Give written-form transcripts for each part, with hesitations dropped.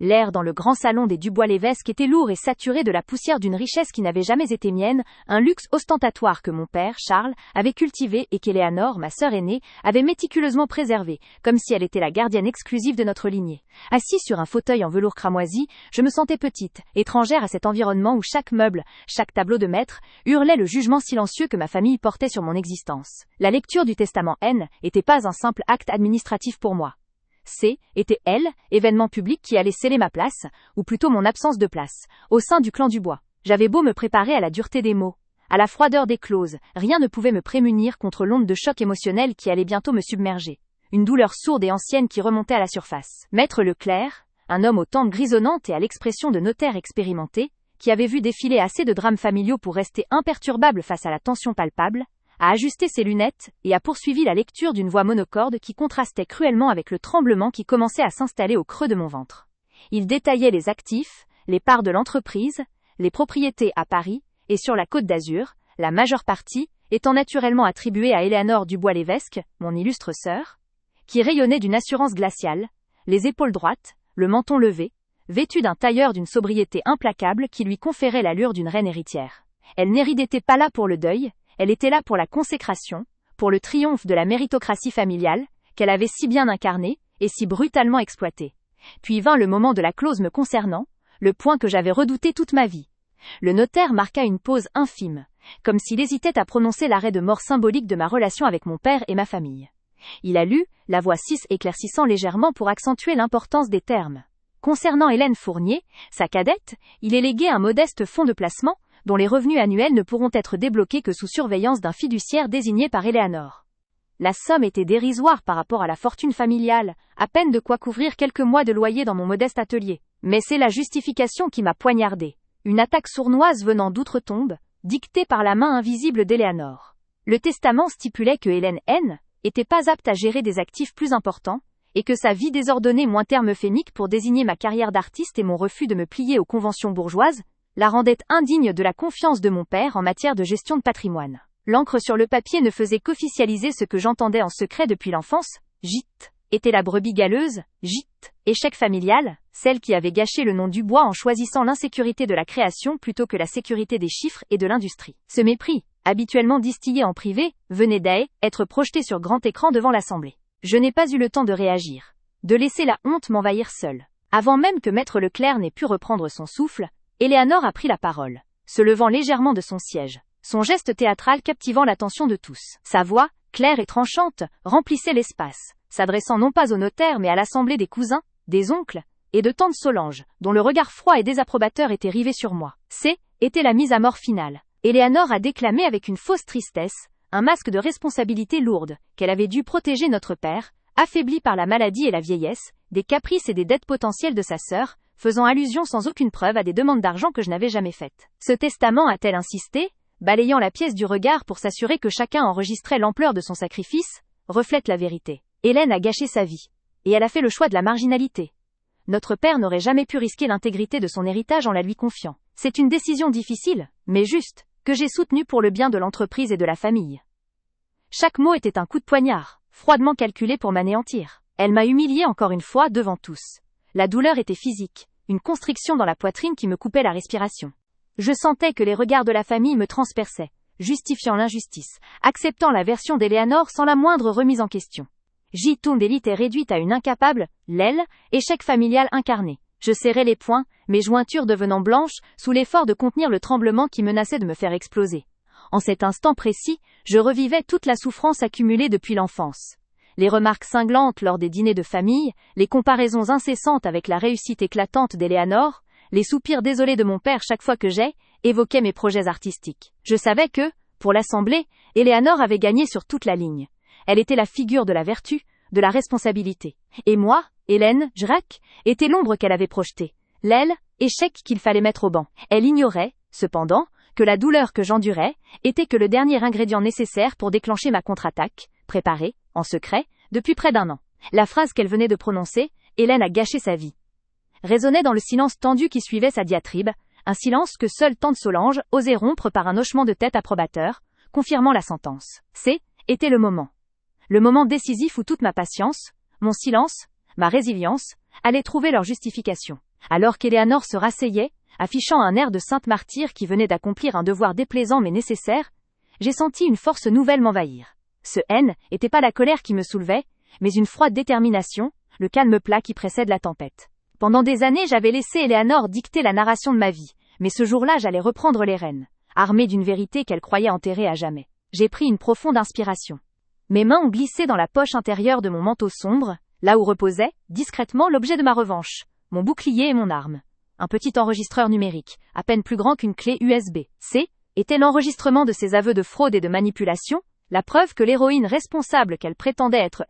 L'air dans le grand salon des Dubois-Lévesque était lourd et saturé de la poussière d'une richesse qui n'avait jamais été mienne, un luxe ostentatoire que mon père, Charles, avait cultivé et qu'Éléanore, ma sœur aînée, avait méticuleusement préservé, comme si elle était la gardienne exclusive de notre lignée. Assise sur un fauteuil en velours cramoisi, je me sentais petite, étrangère à cet environnement où chaque meuble, chaque tableau de maître, hurlait le jugement silencieux que ma famille portait sur mon existence. La lecture du testament N n'était pas un simple acte administratif pour moi. C était L, événement public qui allait sceller ma place, ou plutôt mon absence de place, au sein du clan Dubois. J'avais beau me préparer à la dureté des mots, à la froideur des clauses, rien ne pouvait me prémunir contre l'onde de choc émotionnel qui allait bientôt me submerger. Une douleur sourde et ancienne qui remontait à la surface. Maître Leclerc, un homme aux tempes grisonnantes et à l'expression de notaire expérimenté, qui avait vu défiler assez de drames familiaux pour rester imperturbable face à la tension palpable, a ajusté ses lunettes et a poursuivi la lecture d'une voix monocorde qui contrastait cruellement avec le tremblement qui commençait à s'installer au creux de mon ventre. Il détaillait les actifs, les parts de l'entreprise, les propriétés à Paris et sur la Côte d'Azur, la majeure partie étant naturellement attribuée à Éléanore Dubois-Lévesque, mon illustre sœur, qui rayonnait d'une assurance glaciale, les épaules droites, le menton levé, vêtue d'un tailleur d'une sobriété implacable qui lui conférait l'allure d'une reine héritière. Elle n'était pas là pour le deuil, elle était là pour la consécration, pour le triomphe de la méritocratie familiale, qu'elle avait si bien incarnée et si brutalement exploitée. Puis vint le moment de la clause me concernant, le point que j'avais redouté toute ma vie. Le notaire marqua une pause infime, comme s'il hésitait à prononcer l'arrêt de mort symbolique de ma relation avec mon père et ma famille. Il a lu, la voix éclaircissant légèrement pour accentuer l'importance des termes. Concernant Hélène Fournier, sa cadette, il est légué un modeste fonds de placement, dont les revenus annuels ne pourront être débloqués que sous surveillance d'un fiduciaire désigné par Éléanore. La somme était dérisoire par rapport à la fortune familiale, à peine de quoi couvrir quelques mois de loyer dans mon modeste atelier. Mais c'est la justification qui m'a poignardée. Une attaque sournoise venant d'outre-tombe, dictée par la main invisible d'Éléanore. Le testament stipulait que Hélène N. était pas apte à gérer des actifs plus importants, et que sa vie désordonnée moins terme euphémique pour désigner ma carrière d'artiste et mon refus de me plier aux conventions bourgeoises, la rendait indigne de la confiance de mon père en matière de gestion de patrimoine. L'encre sur le papier ne faisait qu'officialiser ce que j'entendais en secret depuis l'enfance. Gîte était la brebis galeuse, gîte, échec familial, celle qui avait gâché le nom Dubois en choisissant l'insécurité de la création plutôt que la sécurité des chiffres et de l'industrie. Ce mépris, habituellement distillé en privé, venait d'être projeté sur grand écran devant l'Assemblée. Je n'ai pas eu le temps de réagir, de laisser la honte m'envahir seule. Avant même que Maître Leclerc n'ait pu reprendre son souffle, Éléanore a pris la parole, se levant légèrement de son siège, son geste théâtral captivant l'attention de tous. Sa voix, claire et tranchante, remplissait l'espace, s'adressant non pas au notaire mais à l'assemblée des cousins, des oncles, et de tante Solange, dont le regard froid et désapprobateur était rivé sur moi. Était la mise à mort finale. Éléanore a déclamé avec une fausse tristesse, un masque de responsabilité lourde, qu'elle avait dû protéger notre père, affaibli par la maladie et la vieillesse, des caprices et des dettes potentielles de sa sœur, faisant allusion sans aucune preuve à des demandes d'argent que je n'avais jamais faites. Ce testament, a-t-elle insisté, balayant la pièce du regard pour s'assurer que chacun enregistrait l'ampleur de son sacrifice, reflète la vérité. Hélène a gâché sa vie. Et elle a fait le choix de la marginalité. Notre père n'aurait jamais pu risquer l'intégrité de son héritage en la lui confiant. C'est une décision difficile, mais juste, que j'ai soutenue pour le bien de l'entreprise et de la famille. Chaque mot était un coup de poignard, froidement calculé pour m'anéantir. Elle m'a humiliée encore une fois devant tous. La douleur était physique, une constriction dans la poitrine qui me coupait la respiration. Je sentais que les regards de la famille me transperçaient, justifiant l'injustice, acceptant la version d'Éléanore sans la moindre remise en question. J-Toon d'élite est réduite à une incapable, l'aile, échec familial incarné. Je serrais les poings, mes jointures devenant blanches, sous l'effort de contenir le tremblement qui menaçait de me faire exploser. En cet instant précis, je revivais toute la souffrance accumulée depuis l'enfance. Les remarques cinglantes lors des dîners de famille, les comparaisons incessantes avec la réussite éclatante d'Éléanore, les soupirs désolés de mon père chaque fois que évoquais mes projets artistiques. Je savais que, pour l'Assemblée, Éléanore avait gagné sur toute la ligne. Elle était la figure de la vertu, de la responsabilité. Et moi, Hélène, était l'ombre qu'elle avait projetée. L'aile, échec qu'il fallait mettre au banc. Elle ignorait, cependant, que la douleur que j'endurais était que le dernier ingrédient nécessaire pour déclencher ma contre-attaque, préparée, en secret, depuis près d'1 an. La phrase qu'elle venait de prononcer, Hélène a gâché sa vie, résonnait dans le silence tendu qui suivait sa diatribe, un silence que seule tante Solange osait rompre par un hochement de tête approbateur, confirmant la sentence. Était le moment. Le moment décisif où toute ma patience, mon silence, ma résilience, allaient trouver leur justification. Alors qu'Eleanor se rasseyait, affichant un air de sainte martyre qui venait d'accomplir un devoir déplaisant mais nécessaire, j'ai senti une force nouvelle m'envahir. Ce haine n'était pas la colère qui me soulevait, mais une froide détermination, le calme plat qui précède la tempête. Pendant des années, j'avais laissé Eleanor dicter la narration de ma vie, mais ce jour-là, j'allais reprendre les rênes, armée d'une vérité qu'elle croyait enterrée à jamais. J'ai pris une profonde inspiration. Mes mains ont glissé dans la poche intérieure de mon manteau sombre, là où reposait, discrètement, l'objet de ma revanche, mon bouclier et mon arme. Un petit enregistreur numérique, à peine plus grand qu'une clé USB-C, était l'enregistrement de ses aveux de fraude et de manipulation, la preuve que l'héroïne responsable qu'elle prétendait être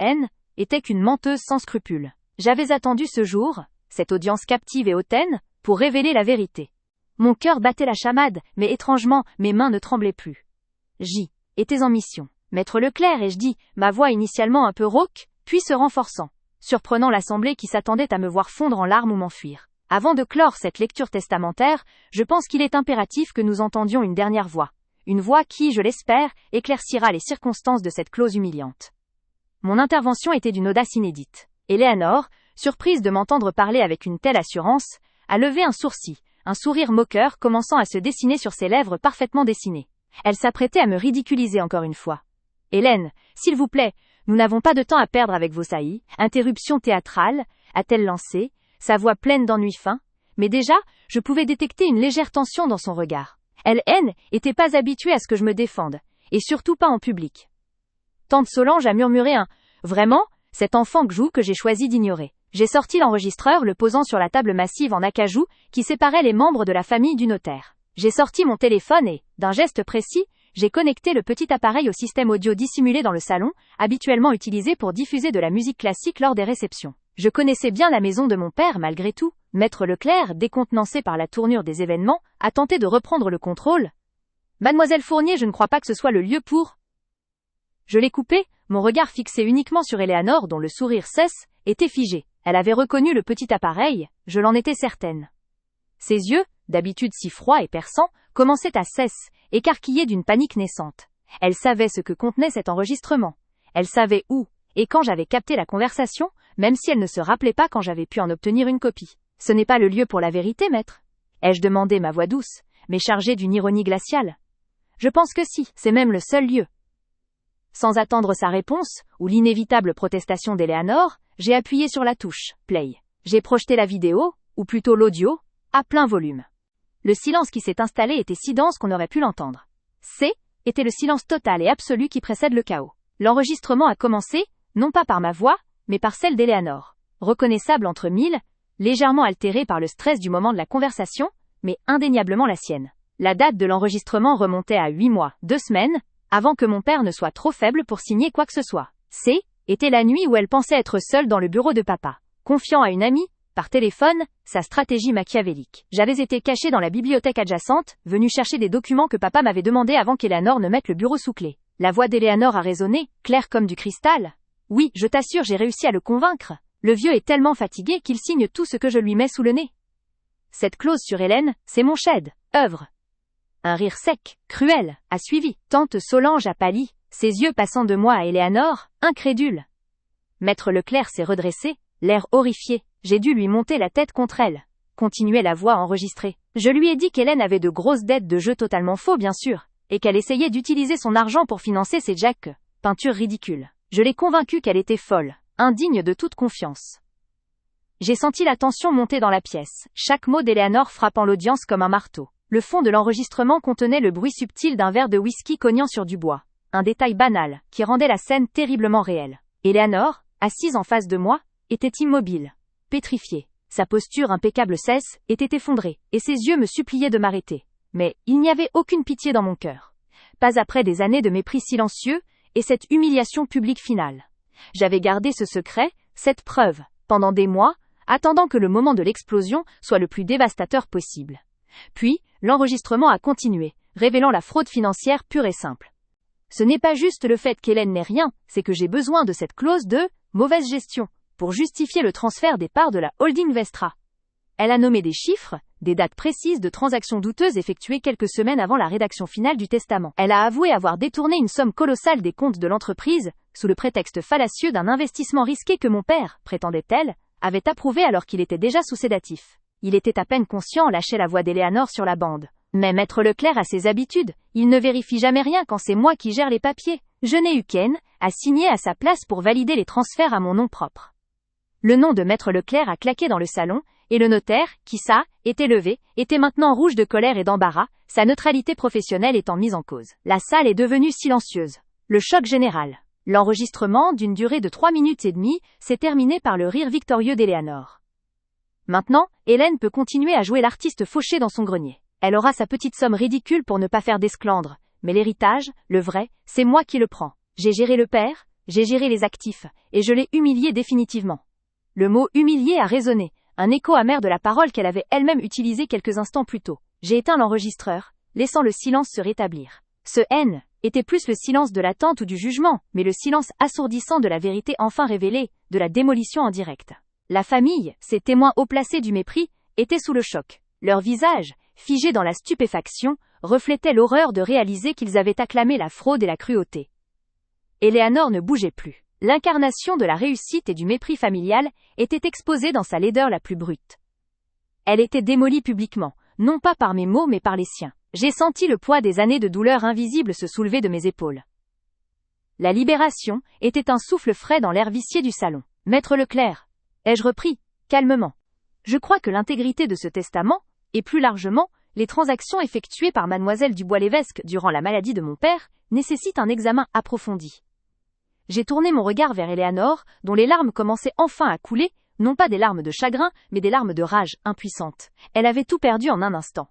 était qu'une menteuse sans scrupules. J'avais attendu ce jour, cette audience captive et hautaine, pour révéler la vérité. Mon cœur battait la chamade, mais étrangement, mes mains ne tremblaient plus. J'y étais en mission. Maître Leclerc, ai-je dit, ma voix initialement un peu rauque, puis se renforçant, surprenant l'assemblée qui s'attendait à me voir fondre en larmes ou m'enfuir. Avant de clore cette lecture testamentaire, je pense qu'il est impératif que nous entendions une dernière voix. Une voix qui, je l'espère, éclaircira les circonstances de cette clause humiliante. Mon intervention était d'une audace inédite. Eleanor, surprise de m'entendre parler avec une telle assurance, a levé un sourcil, un sourire moqueur commençant à se dessiner sur ses lèvres parfaitement dessinées. Elle s'apprêtait à me ridiculiser encore une fois. « Hélène, s'il vous plaît, nous n'avons pas de temps à perdre avec vos saillies. » Interruption théâtrale, a-t-elle lancé, sa voix pleine d'ennui fin, mais déjà, je pouvais détecter une légère tension dans son regard. Elle n'était pas habituée à ce que je me défende, et surtout pas en public. Tante Solange a murmuré un « Vraiment ?» cet enfant que j'ai choisi d'ignorer. J'ai sorti l'enregistreur, le posant sur la table massive en acajou qui séparait les membres de la famille du notaire. J'ai sorti mon téléphone et, d'un geste précis, j'ai connecté le petit appareil au système audio dissimulé dans le salon, habituellement utilisé pour diffuser de la musique classique lors des réceptions. Je connaissais bien la maison de mon père malgré tout. Maître Leclerc, décontenancé par la tournure des événements, a tenté de reprendre le contrôle. « Mademoiselle Fournier, je ne crois pas que ce soit le lieu pour… » Je l'ai coupé, mon regard fixé uniquement sur Eleanor dont le sourire cesse, était figé. Elle avait reconnu le petit appareil, je l'en étais certaine. Ses yeux, d'habitude si froids et perçants, commençaient à cesse, écarquillés d'une panique naissante. Elle savait ce que contenait cet enregistrement. Elle savait où et quand j'avais capté la conversation, même si elle ne se rappelait pas quand j'avais pu en obtenir une copie. « Ce n'est pas le lieu pour la vérité, maître ?» ai-je demandé, ma voix douce, mais chargée d'une ironie glaciale. « Je pense que si, c'est même le seul lieu. » Sans attendre sa réponse, ou l'inévitable protestation d'Eleanor, j'ai appuyé sur la touche « Play ». J'ai projeté la vidéo, ou plutôt l'audio, à plein volume. Le silence qui s'est installé était si dense qu'on aurait pu l'entendre. Était le silence total et absolu qui précède le chaos. L'enregistrement a commencé, non pas par ma voix, mais par celle d'Eleanor. Reconnaissable entre mille, légèrement altérée par le stress du moment de la conversation, mais indéniablement la sienne. La date de l'enregistrement remontait à 8 mois, 2 semaines, avant que mon père ne soit trop faible pour signer quoi que ce soit. Était la nuit où elle pensait être seule dans le bureau de papa, confiant à une amie, par téléphone, sa stratégie machiavélique. J'avais été cachée dans la bibliothèque adjacente, venue chercher des documents que papa m'avait demandés avant qu'Eleanor ne mette le bureau sous clé. La voix d'Eleanor a résonné, claire comme du cristal. Oui, je t'assure, j'ai réussi à le convaincre. Le vieux est tellement fatigué qu'il signe tout ce que je lui mets sous le nez. Cette clause sur Hélène, c'est mon chef-d'œuvre. Un rire sec, cruel, a suivi. Tante Solange a pâli, ses yeux passant de moi à Eleanor, incrédule. Maître Leclerc s'est redressé, l'air horrifié. J'ai dû lui monter la tête contre elle. Continuait la voix enregistrée. Je lui ai dit qu'Hélène avait de grosses dettes de jeux totalement faux bien sûr, et qu'elle essayait d'utiliser son argent pour financer ses peintures ridicules. Je l'ai convaincue qu'elle était folle, indigne de toute confiance. J'ai senti la tension monter dans la pièce, chaque mot d'Eleanor frappant l'audience comme un marteau. Le fond de l'enregistrement contenait le bruit subtil d'un verre de whisky cognant sur du bois. Un détail banal, qui rendait la scène terriblement réelle. Eleanor, assise en face de moi, était immobile, pétrifiée. Sa posture impeccable était effondrée, et ses yeux me suppliaient de m'arrêter. Mais, il n'y avait aucune pitié dans mon cœur. Pas après des années de mépris silencieux, et cette humiliation publique finale. J'avais gardé ce secret, cette preuve, pendant des mois, attendant que le moment de l'explosion soit le plus dévastateur possible. Puis, l'enregistrement a continué, révélant la fraude financière pure et simple. Ce n'est pas juste le fait qu'Hélène n'ait rien, c'est que j'ai besoin de cette clause de « mauvaise gestion » pour justifier le transfert des parts de la holding Vestra. Elle a nommé des chiffres, des dates précises de transactions douteuses effectuées quelques semaines avant la rédaction finale du testament. Elle a avoué avoir détourné une somme colossale des comptes de l'entreprise, sous le prétexte fallacieux d'un investissement risqué que mon père, prétendait-elle, avait approuvé alors qu'il était déjà sous sédatif. il était à peine conscient, lâchait la voix d'Eleanor sur la bande. Mais Maître Leclerc a ses habitudes, il ne vérifie jamais rien quand c'est moi qui gère les papiers. Je n'ai eu qu'N à signer à sa place pour valider les transferts à mon nom propre. Le nom de Maître Leclerc a claqué dans le salon, et le notaire, qui était levé, était maintenant rouge de colère et d'embarras, sa neutralité professionnelle étant mise en cause. La salle est devenue silencieuse. Le choc général. L'enregistrement, d'une durée de 3 minutes et demie, s'est terminé par le rire victorieux d'Eleanor. Maintenant, Hélène peut continuer à jouer l'artiste fauchée dans son grenier. Elle aura sa petite somme ridicule pour ne pas faire d'esclandre, mais l'héritage, le vrai, c'est moi qui le prends. J'ai géré le père, j'ai géré les actifs, et je l'ai humilié définitivement. Le mot humilié a résonné, un écho amer de la parole qu'elle avait elle-même utilisée quelques instants plus tôt. J'ai éteint l'enregistreur, laissant le silence se rétablir. Ce N était plus le silence de l'attente ou du jugement, mais le silence assourdissant de la vérité enfin révélée, de la démolition en direct. La famille, ces témoins haut placés du mépris, étaient sous le choc. Leur visage, figé dans la stupéfaction, reflétait l'horreur de réaliser qu'ils avaient acclamé la fraude et la cruauté. Eleanor ne bougeait plus. L'incarnation de la réussite et du mépris familial était exposée dans sa laideur la plus brute. Elle était démolie publiquement, non pas par mes mots mais par les siens. J'ai senti le poids des années de douleur invisible se soulever de mes épaules. La libération était un souffle frais dans l'air vicié du salon. Maître Leclerc, ai-je repris, calmement. Je crois que l'intégrité de ce testament, et plus largement, les transactions effectuées par mademoiselle Dubois-Lévesque durant la maladie de mon père, nécessitent un examen approfondi. J'ai tourné mon regard vers Eleanor, dont les larmes commençaient enfin à couler, non pas des larmes de chagrin, mais des larmes de rage impuissante. Elle avait tout perdu en un instant.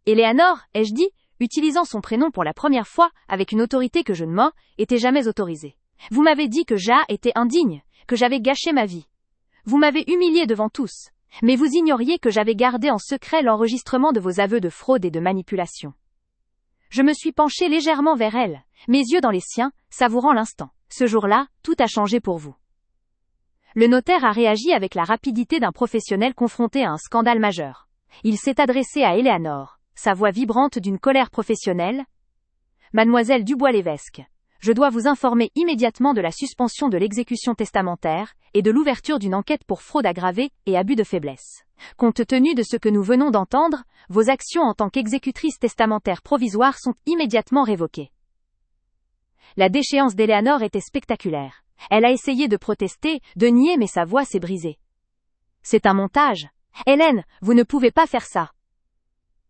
Eleanor, ai-je dit, utilisant son prénom pour la première fois, avec une autorité que je ne m'étais jamais autorisée. Vous m'avez dit que était indigne, que j'avais gâché ma vie. Vous m'avez humilié devant tous, mais vous ignoriez que j'avais gardé en secret l'enregistrement de vos aveux de fraude et de manipulation. Je me suis penchée légèrement vers elle, mes yeux dans les siens, savourant l'instant. Ce jour-là, tout a changé pour vous. Le notaire a réagi avec la rapidité d'un professionnel confronté à un scandale majeur. Il s'est adressé à Eleanor, sa voix vibrante d'une colère professionnelle. Mademoiselle Dubois-Lévesque, je dois vous informer immédiatement de la suspension de l'exécution testamentaire et de l'ouverture d'une enquête pour fraude aggravée et abus de faiblesse. Compte tenu de ce que nous venons d'entendre, vos actions en tant qu'exécutrice testamentaire provisoire sont immédiatement révoquées. La déchéance d'Eleanor était spectaculaire. Elle a essayé de protester, de nier, mais sa voix s'est brisée. C'est un montage. Hélène, vous ne pouvez pas faire ça.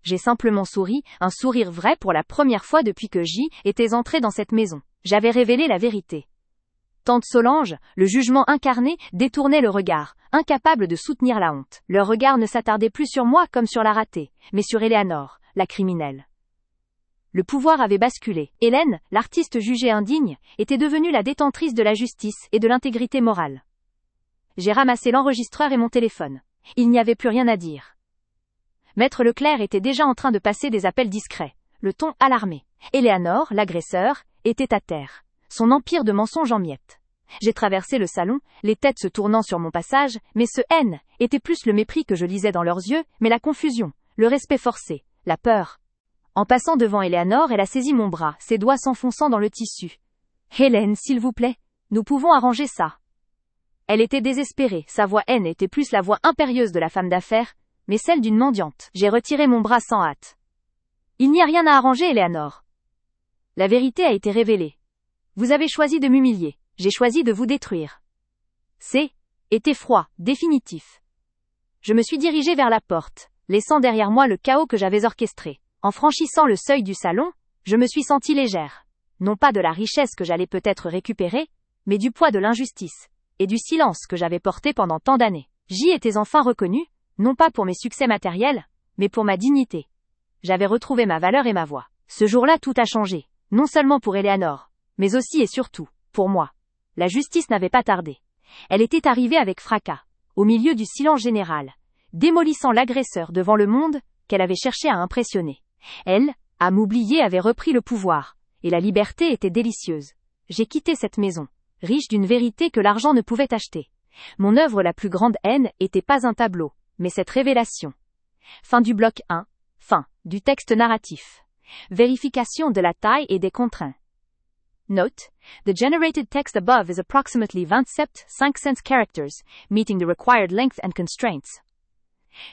J'ai simplement souri, un sourire vrai pour la première fois depuis que j'y étais entrée dans cette maison. J'avais révélé la vérité. Tante Solange, le jugement incarné, détournait le regard, incapable de soutenir la honte. Leur regard ne s'attardait plus sur moi comme sur la ratée, mais sur Eleanor, la criminelle. Le pouvoir avait basculé. Hélène, l'artiste jugée indigne, était devenue la détentrice de la justice et de l'intégrité morale. J'ai ramassé l'enregistreur et mon téléphone. Il n'y avait plus rien à dire. Maître Leclerc était déjà en train de passer des appels discrets, le ton alarmé. Eleanor, l'agresseur, était à terre. Son empire de mensonges en miettes. J'ai traversé le salon, les têtes se tournant sur mon passage, mais ce N était plus le mépris que je lisais dans leurs yeux, mais la confusion, le respect forcé, la peur. En passant devant Eleanor, elle a saisi mon bras, ses doigts s'enfonçant dans le tissu. « Hélène, s'il vous plaît, nous pouvons arranger ça. » Elle était désespérée, sa voix N était plus la voix impérieuse de la femme d'affaires, mais celle d'une mendiante. J'ai retiré mon bras sans hâte. « Il n'y a rien à arranger, Eleanor. » La vérité a été révélée. Vous avez choisi de m'humilier, j'ai choisi de vous détruire. Était froid, définitif. Je me suis dirigée vers la porte, laissant derrière moi le chaos que j'avais orchestré. En franchissant le seuil du salon, je me suis sentie légère. Non pas de la richesse que j'allais peut-être récupérer, mais du poids de l'injustice, et du silence que j'avais porté pendant tant d'années. J'y étais enfin reconnue, non pas pour mes succès matériels, mais pour ma dignité. J'avais retrouvé ma valeur et ma voix. Ce jour-là, tout a changé, non seulement pour Eleanor, mais aussi et surtout, pour moi. La justice n'avait pas tardé. Elle était arrivée avec fracas, au milieu du silence général, démolissant l'agresseur devant le monde qu'elle avait cherché à impressionner. Elle, à m'oublier, avait repris le pouvoir, et la liberté était délicieuse. J'ai quitté cette maison, riche d'une vérité que l'argent ne pouvait acheter. Mon œuvre la plus grande haine était pas un tableau, mais cette révélation. Fin du bloc 1. Fin du texte narratif. Vérification de la taille et des contraintes. Note: the generated text above is approximately 27.5 characters, meeting the required length and constraints.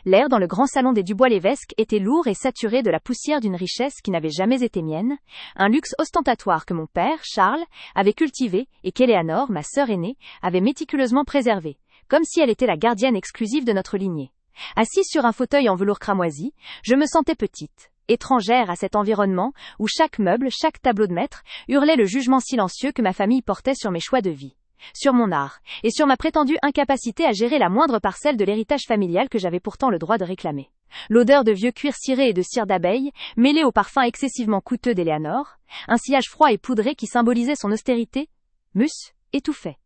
L'air dans le grand salon des Dubois-Lévesque était lourd et saturé de la poussière d'une richesse qui n'avait jamais été mienne, un luxe ostentatoire que mon père, Charles, avait cultivé et qu'Éléanore, ma sœur aînée, avait méticuleusement préservé, comme si elle était la gardienne exclusive de notre lignée. Assise sur un fauteuil en velours cramoisi, je me sentais petite, étrangère à cet environnement où chaque meuble, chaque tableau de maître, hurlait le jugement silencieux que ma famille portait sur mes choix de vie, sur mon art, et sur ma prétendue incapacité à gérer la moindre parcelle de l'héritage familial que j'avais pourtant le droit de réclamer. L'odeur de vieux cuir ciré et de cire d'abeille, mêlée au parfum excessivement coûteux d'Éléanore, un sillage froid et poudré qui symbolisait son austérité, m'eussent étouffait.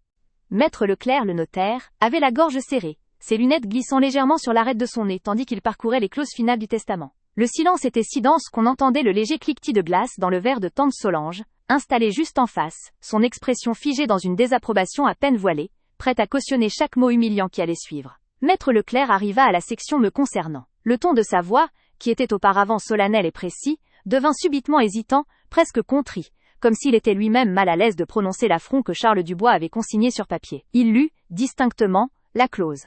Maître Leclerc, le notaire, avait la gorge serrée, ses lunettes glissant légèrement sur l'arête de son nez tandis qu'il parcourait les clauses finales du testament. Le silence était si dense qu'on entendait le léger cliquetis de glace dans le verre de tante Solange, installée juste en face, son expression figée dans une désapprobation à peine voilée, prête à cautionner chaque mot humiliant qui allait suivre. Maître Leclerc arriva à la section me concernant. Le ton de sa voix, qui était auparavant solennel et précis, devint subitement hésitant, presque contrit, comme s'il était lui-même mal à l'aise de prononcer l'affront que Charles Dubois avait consigné sur papier. Il lut, distinctement, la clause.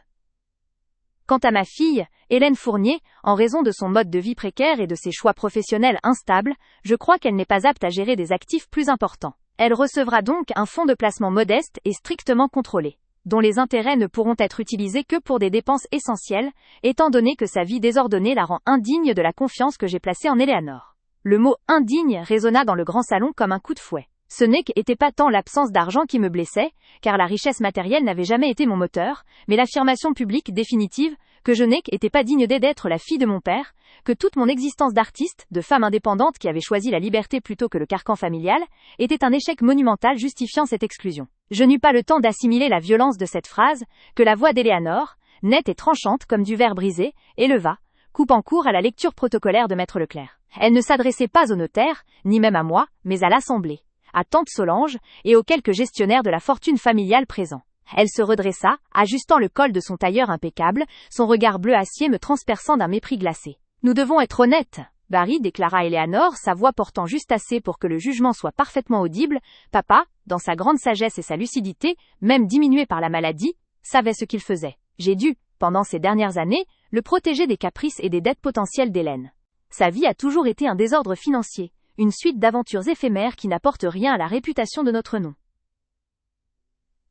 Quant à ma fille, Hélène Fournier, en raison de son mode de vie précaire et de ses choix professionnels instables, je crois qu'elle n'est pas apte à gérer des actifs plus importants. Elle recevra donc un fonds de placement modeste et strictement contrôlé, dont les intérêts ne pourront être utilisés que pour des dépenses essentielles, étant donné que sa vie désordonnée la rend indigne de la confiance que j'ai placée en Éléanore. Le mot « indigne » résonna dans le grand salon comme un coup de fouet. Ce n'était pas tant l'absence d'argent qui me blessait, car la richesse matérielle n'avait jamais été mon moteur, mais l'affirmation publique définitive que je n'étais pas digne d'être la fille de mon père, que toute mon existence d'artiste, de femme indépendante qui avait choisi la liberté plutôt que le carcan familial, était un échec monumental justifiant cette exclusion. Je n'eus pas le temps d'assimiler la violence de cette phrase, que la voix d'Éléanore, nette et tranchante comme du verre brisé, éleva, coupant court à la lecture protocolaire de Maître Leclerc. Elle ne s'adressait pas au notaire, ni même à moi, mais à l'Assemblée, à tante Solange, et aux quelques gestionnaires de la fortune familiale présents. Elle se redressa, ajustant le col de son tailleur impeccable, son regard bleu acier me transperçant d'un mépris glacé. « Nous devons être honnêtes, Barry, déclara Éléanore, sa voix portant juste assez pour que le jugement soit parfaitement audible. Papa, dans sa grande sagesse et sa lucidité, même diminuée par la maladie, savait ce qu'il faisait. J'ai dû, pendant ces dernières années, le protéger des caprices et des dettes potentielles d'Hélène. Sa vie a toujours été un désordre financier, une suite d'aventures éphémères qui n'apportent rien à la réputation de notre nom. »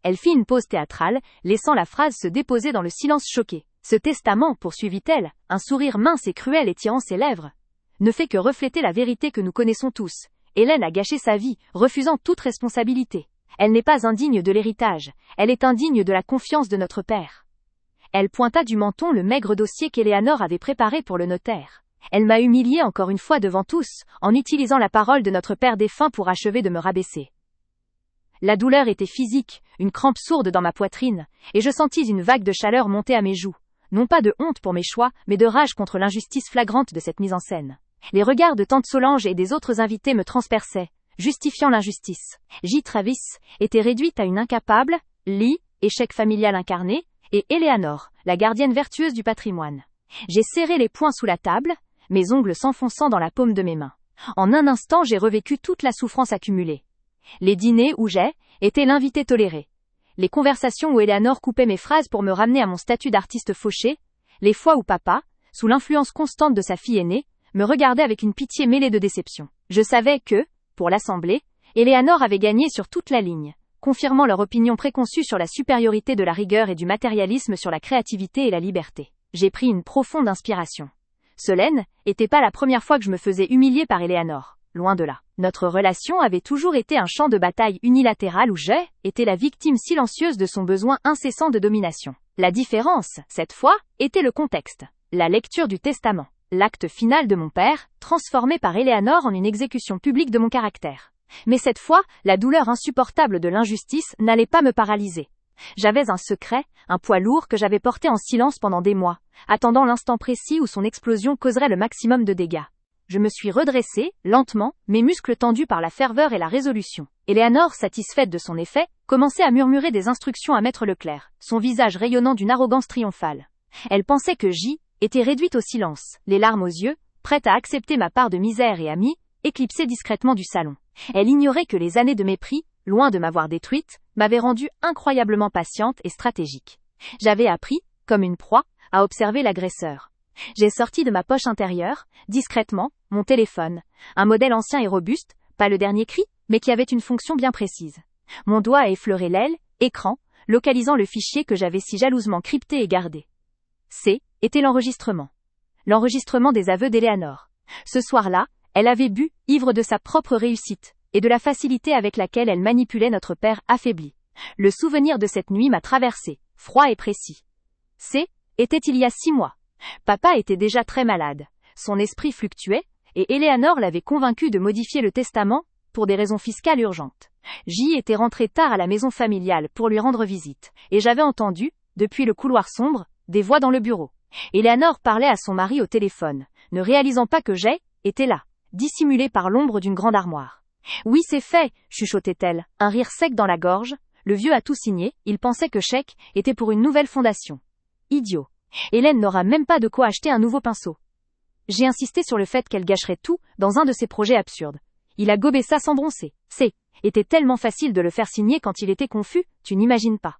Elle fit une pause théâtrale, laissant la phrase se déposer dans le silence choqué. « Ce testament, poursuivit-elle, un sourire mince et cruel étirant ses lèvres, ne fait que refléter la vérité que nous connaissons tous. Hélène a gâché sa vie, refusant toute responsabilité. Elle n'est pas indigne de l'héritage, elle est indigne de la confiance de notre père. » Elle pointa du menton le maigre dossier qu'Éléanore avait préparé pour le notaire. Elle m'a humiliée encore une fois devant tous, en utilisant la parole de notre père défunt pour achever de me rabaisser. La douleur était physique, une crampe sourde dans ma poitrine, et je sentis une vague de chaleur monter à mes joues, non pas de honte pour mes choix, mais de rage contre l'injustice flagrante de cette mise en scène. Les regards de tante Solange et des autres invités me transperçaient, justifiant l'injustice. J. Travis était réduite à une incapable, Lee, échec familial incarné, et Éléanore, la gardienne vertueuse du patrimoine. J'ai serré les poings sous la table, mes ongles s'enfonçant dans la paume de mes mains. En un instant, j'ai revécu toute la souffrance accumulée. Les dîners où été l'invité toléré. Les conversations où Éléanore coupait mes phrases pour me ramener à mon statut d'artiste fauché. Les fois où papa, sous l'influence constante de sa fille aînée, me regardait avec une pitié mêlée de déception. Je savais que, pour l'Assemblée, Éléanore avait gagné sur toute la ligne, confirmant leur opinion préconçue sur la supériorité de la rigueur et du matérialisme sur la créativité et la liberté. J'ai pris une profonde inspiration. Solène n'était pas la première fois que je me faisais humilier par Éléanore. Loin de là. Notre relation avait toujours été un champ de bataille unilatéral où j'étais la victime silencieuse de son besoin incessant de domination. La différence, cette fois, était le contexte. La lecture du testament. L'acte final de mon père, transformé par Éléanore en une exécution publique de mon caractère. Mais cette fois, la douleur insupportable de l'injustice n'allait pas me paralyser. J'avais un secret, un poids lourd que j'avais porté en silence pendant des mois, attendant l'instant précis où son explosion causerait le maximum de dégâts. Je me suis redressée, lentement, mes muscles tendus par la ferveur et la résolution. Éléanore, satisfaite de son effet, commençait à murmurer des instructions à Maître Leclerc, son visage rayonnant d'une arrogance triomphale. Elle pensait que était réduite au silence, les larmes aux yeux, prête à accepter ma part de misère et amie, éclipsée discrètement du salon. Elle ignorait que les années de mépris, loin de m'avoir détruite, m'avaient rendue incroyablement patiente et stratégique. J'avais appris, comme une proie, a observé l'agresseur. J'ai sorti de ma poche intérieure, discrètement, mon téléphone. Un modèle ancien et robuste, pas le dernier cri, mais qui avait une fonction bien précise. Mon doigt a effleuré l'aile, écran, localisant le fichier que j'avais si jalousement crypté et gardé. Était l'enregistrement. L'enregistrement des aveux d'Eleanor. Ce soir-là, elle avait bu, ivre de sa propre réussite, et de la facilité avec laquelle elle manipulait notre père affaibli. Le souvenir de cette nuit m'a traversé, froid et précis. Était il y a 6 mois. Papa était déjà très malade. Son esprit fluctuait, et Eleanor l'avait convaincu de modifier le testament, pour des raisons fiscales urgentes. J'y étais rentré tard à la maison familiale pour lui rendre visite, et j'avais entendu, depuis le couloir sombre, des voix dans le bureau. Eleanor parlait à son mari au téléphone, ne réalisant pas que était là, dissimulée par l'ombre d'une grande armoire. Oui, c'est fait, chuchotait-elle, un rire sec dans la gorge. Le vieux a tout signé, il pensait que chèque était pour une nouvelle fondation. Idiot. Hélène n'aura même pas de quoi acheter un nouveau pinceau. J'ai insisté sur le fait qu'elle gâcherait tout dans un de ses projets absurdes. Il a gobé ça sans broncer. Était tellement facile de le faire signer quand il était confus, tu n'imagines pas.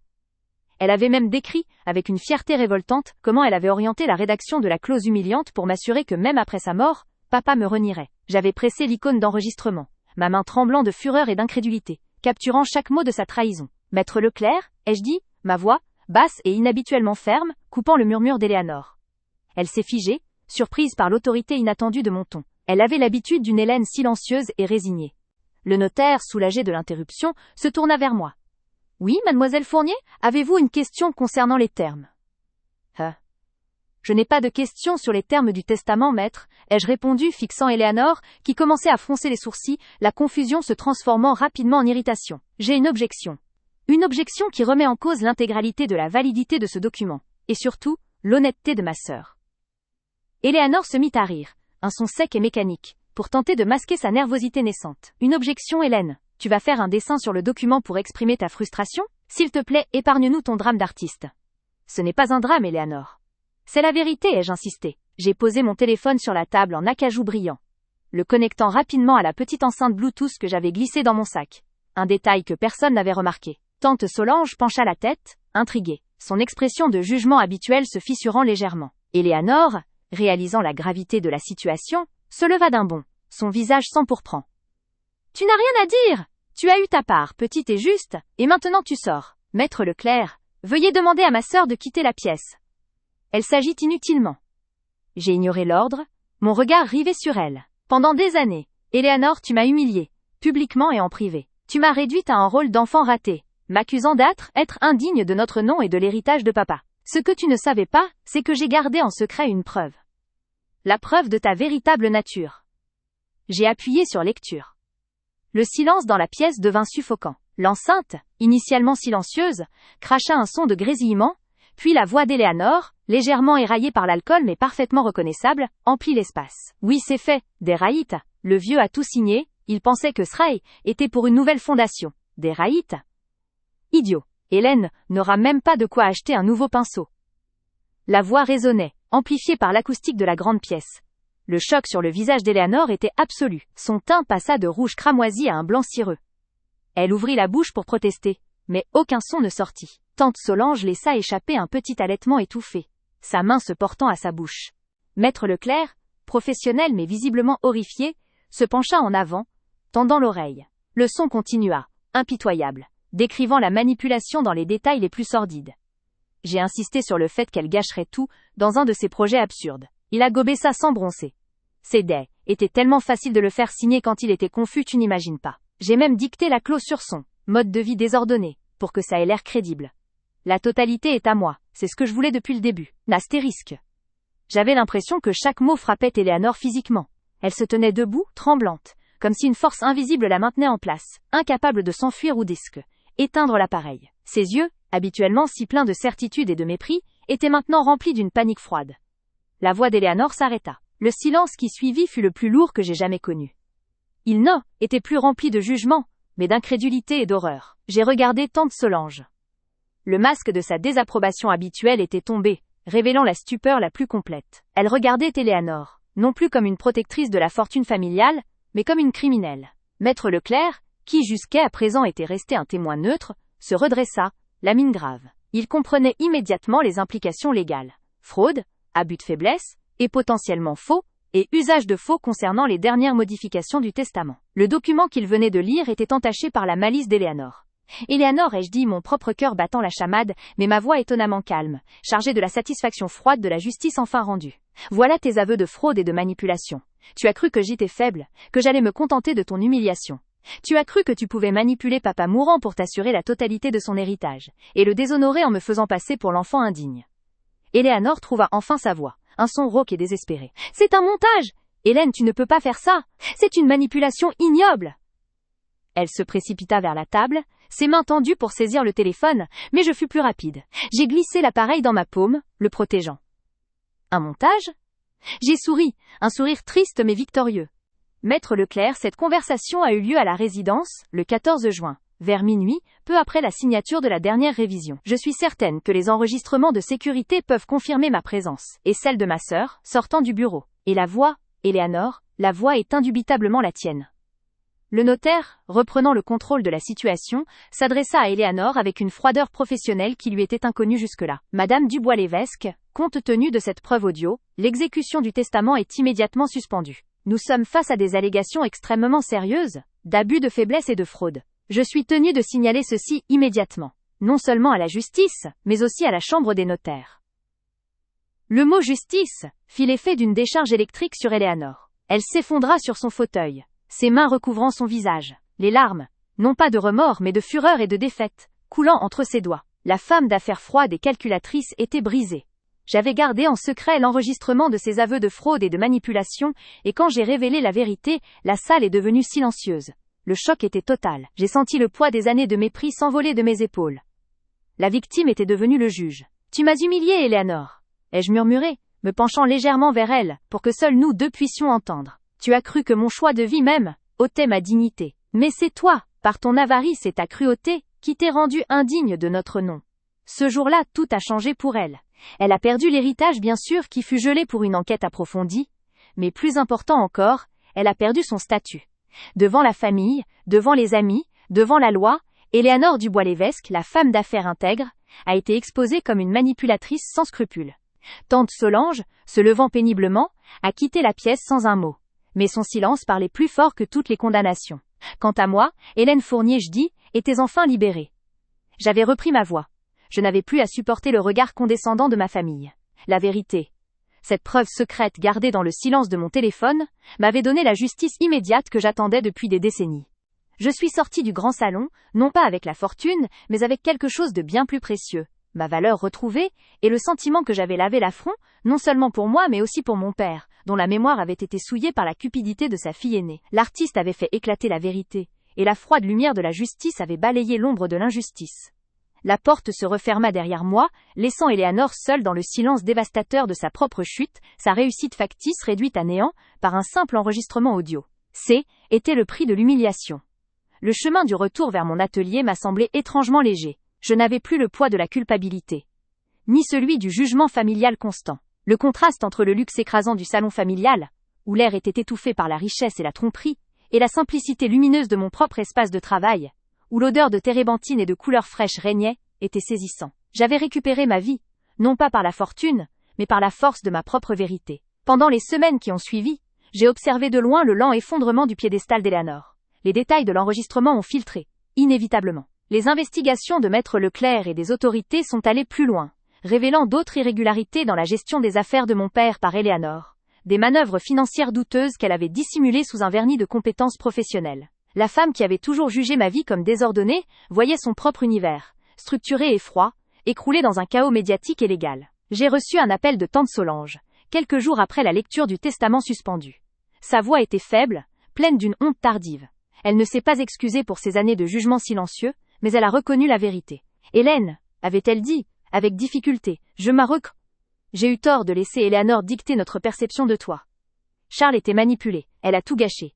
Elle avait même décrit, avec une fierté révoltante, comment elle avait orienté la rédaction de la clause humiliante pour m'assurer que même après sa mort, papa me renierait. J'avais pressé l'icône d'enregistrement, ma main tremblant de fureur et d'incrédulité, capturant chaque mot de sa trahison. Maître Leclerc, ai-je dit, ma voix, basse et inhabituellement ferme, coupant le murmure d'Eleanor. Elle s'est figée, surprise par l'autorité inattendue de mon ton. Elle avait l'habitude d'une Hélène silencieuse et résignée. Le notaire, soulagé de l'interruption, se tourna vers moi. « Oui, mademoiselle Fournier, avez-vous une question concernant les termes ?»« Je n'ai pas de question sur les termes du testament, maître, » ai-je répondu, fixant Eleanor, qui commençait à froncer les sourcils, la confusion se transformant rapidement en irritation. « J'ai une objection. Une objection qui remet en cause l'intégralité de la validité de ce document, et surtout, l'honnêteté de ma sœur. » Eleanor se mit à rire, un son sec et mécanique, pour tenter de masquer sa nervosité naissante. « Une objection, Hélène. Tu vas faire un dessin sur le document pour exprimer ta frustration ? S'il te plaît, épargne-nous ton drame d'artiste. » Ce n'est pas un drame, Eleanor. C'est la vérité, ai-je insisté. J'ai posé mon téléphone sur la table en acajou brillant, le connectant rapidement à la petite enceinte Bluetooth que j'avais glissée dans mon sac. Un détail que personne n'avait remarqué. Tante Solange pencha la tête, intriguée. Son expression de jugement habituelle se fissurant légèrement. Eleanor, réalisant la gravité de la situation, se leva d'un bond, son visage s'empourprant. « Tu n'as rien à dire. Tu as eu ta part, petite et juste, et maintenant tu sors. Maître Leclerc, veuillez demander à ma sœur de quitter la pièce. Elle s'agite inutilement. » J'ai ignoré l'ordre, mon regard rivé sur elle. Pendant des années, Eleanor, tu m'as humiliée, publiquement et en privé. Tu m'as réduite à un rôle d'enfant raté, m'accusant d'être indigne de notre nom et de l'héritage de papa. Ce que tu ne savais pas, c'est que j'ai gardé en secret une preuve. La preuve de ta véritable nature. J'ai appuyé sur lecture. Le silence dans la pièce devint suffocant. L'enceinte, initialement silencieuse, cracha un son de grésillement, puis la voix d'Eleanor, légèrement éraillée par l'alcool mais parfaitement reconnaissable, emplit l'espace. Oui, c'est fait, des Raït. Le vieux a tout signé, il pensait que SRAE était pour une nouvelle fondation. Des Raït. Idiot. Hélène n'aura même pas de quoi acheter un nouveau pinceau. La voix résonnait, amplifiée par l'acoustique de la grande pièce. Le choc sur le visage d'Eleanor était absolu. Son teint passa de rouge cramoisi à un blanc cireux. Elle ouvrit la bouche pour protester, mais aucun son ne sortit. Tante Solange laissa échapper un petit halètement étouffé, sa main se portant à sa bouche. Maître Leclerc, professionnel mais visiblement horrifié, se pencha en avant, tendant l'oreille. Le son continua, impitoyable, décrivant la manipulation dans les détails les plus sordides. J'ai insisté sur le fait qu'elle gâcherait tout dans un de ses projets absurdes. Il a gobé ça sans broncer. Était tellement facile de le faire signer quand il était confus, tu n'imagines pas. J'ai même dicté la clause sur son mode de vie désordonné, pour que ça ait l'air crédible. La totalité est à moi, c'est ce que je voulais depuis le début. Astérisque. J'avais l'impression que chaque mot frappait Eleanor physiquement. Elle se tenait debout, tremblante, comme si une force invisible la maintenait en place, incapable de s'enfuir ou éteindre l'appareil. Ses yeux, habituellement si pleins de certitude et de mépris, étaient maintenant remplis d'une panique froide. La voix d'Eleanor s'arrêta. Le silence qui suivit fut le plus lourd que j'ai jamais connu. Il était plus rempli de jugement, mais d'incrédulité et d'horreur. J'ai regardé tante Solange. Le masque de sa désapprobation habituelle était tombé, révélant la stupeur la plus complète. Elle regardait Eleanor, non plus comme une protectrice de la fortune familiale, mais comme une criminelle. Maître Leclerc, qui jusqu'à présent était resté un témoin neutre, se redressa, la mine grave. Il comprenait immédiatement les implications légales. fraude, abus de faiblesse, et potentiellement faux, et usage de faux concernant les dernières modifications du testament. Le document qu'il venait de lire était entaché par la malice d'Eleanor. Eleanor, ai-je dit, mon propre cœur battant la chamade, mais ma voix étonnamment calme, chargée de la satisfaction froide de la justice enfin rendue. Voilà tes aveux de fraude et de manipulation. Tu as cru que j'étais faible, que j'allais me contenter de ton humiliation. Tu as cru que tu pouvais manipuler papa mourant pour t'assurer la totalité de son héritage, et le déshonorer en me faisant passer pour l'enfant indigne. Eleanor trouva enfin sa voix, un son rauque et désespéré. C'est un montage! Hélène, tu ne peux pas faire ça! C'est une manipulation ignoble! Elle se précipita vers la table, ses mains tendues pour saisir le téléphone, mais je fus plus rapide. J'ai glissé l'appareil dans ma paume, le protégeant. Un montage? J'ai souri, un sourire triste mais victorieux. Maître Leclerc, cette conversation a eu lieu à la résidence, le 14 juin, vers minuit, peu après la signature de la dernière révision. Je suis certaine que les enregistrements de sécurité peuvent confirmer ma présence, et celle de ma sœur, sortant du bureau. Et la voix, Eleanor, la voix est indubitablement la tienne. Le notaire, reprenant le contrôle de la situation, s'adressa à Eleanor avec une froideur professionnelle qui lui était inconnue jusque-là. Madame Dubois-Lévesque, compte tenu de cette preuve audio, l'exécution du testament est immédiatement suspendue. Nous sommes face à des allégations extrêmement sérieuses, d'abus de faiblesse et de fraude. Je suis tenue de signaler ceci immédiatement, non seulement à la justice, mais aussi à la chambre des notaires. Le mot justice fit l'effet d'une décharge électrique sur Eleanor. Elle s'effondra sur son fauteuil, ses mains recouvrant son visage, les larmes, non pas de remords mais de fureur et de défaite, coulant entre ses doigts. La femme d'affaires froide et calculatrice était brisée. J'avais gardé en secret l'enregistrement de ses aveux de fraude et de manipulation, et quand j'ai révélé la vérité, la salle est devenue silencieuse. Le choc était total. J'ai senti le poids des années de mépris s'envoler de mes épaules. La victime était devenue le juge. Tu m'as humiliée, Eleanor, ai-je murmuré, me penchant légèrement vers elle, pour que seuls nous deux puissions entendre. Tu as cru que mon choix de vie même ôtait ma dignité. Mais c'est toi, par ton avarice et ta cruauté, qui t'es rendu indigne de notre nom. Ce jour-là, tout a changé pour elle. Elle a perdu l'héritage bien sûr qui fut gelé pour une enquête approfondie, mais plus important encore, elle a perdu son statut. Devant la famille, devant les amis, devant la loi, Eleanor Dubois-Lévesque, la femme d'affaires intègre, a été exposée comme une manipulatrice sans scrupules. Tante Solange, se levant péniblement, a quitté la pièce sans un mot. Mais son silence parlait plus fort que toutes les condamnations. Quant à moi, Hélène Fournier, je dis, étais enfin libérée. J'avais repris ma voix. Je n'avais plus à supporter le regard condescendant de ma famille. La vérité, cette preuve secrète gardée dans le silence de mon téléphone, m'avait donné la justice immédiate que j'attendais depuis des décennies. Je suis sortie du grand salon, non pas avec la fortune, mais avec quelque chose de bien plus précieux. Ma valeur retrouvée, et le sentiment que j'avais lavé l'affront, non seulement pour moi mais aussi pour mon père, dont la mémoire avait été souillée par la cupidité de sa fille aînée. L'artiste avait fait éclater la vérité, et la froide lumière de la justice avait balayé l'ombre de l'injustice. La porte se referma derrière moi, laissant Eleanor seule dans le silence dévastateur de sa propre chute, sa réussite factice réduite à néant par un simple enregistrement audio. Était le prix de l'humiliation. Le chemin du retour vers mon atelier m'a semblé étrangement léger. Je n'avais plus le poids de la culpabilité, ni celui du jugement familial constant. Le contraste entre le luxe écrasant du salon familial, où l'air était étouffé par la richesse et la tromperie, et la simplicité lumineuse de mon propre espace de travail, où l'odeur de térébenthine et de couleurs fraîches régnait, était saisissant. J'avais récupéré ma vie, non pas par la fortune, mais par la force de ma propre vérité. Pendant les semaines qui ont suivi, j'ai observé de loin le lent effondrement du piédestal d'Eleanor. Les détails de l'enregistrement ont filtré, inévitablement. Les investigations de Maître Leclerc et des autorités sont allées plus loin, révélant d'autres irrégularités dans la gestion des affaires de mon père par Eleanor, des manœuvres financières douteuses qu'elle avait dissimulées sous un vernis de compétences professionnelles. La femme qui avait toujours jugé ma vie comme désordonnée, voyait son propre univers, structuré et froid, écroulé dans un chaos médiatique et légal. J'ai reçu un appel de tante Solange, quelques jours après la lecture du testament suspendu. Sa voix était faible, pleine d'une honte tardive. Elle ne s'est pas excusée pour ces années de jugement silencieux, mais elle a reconnu la vérité. Hélène, avait-elle dit, avec difficulté, j'ai eu tort de laisser Eleanor dicter notre perception de toi. Charles était manipulé, elle a tout gâché.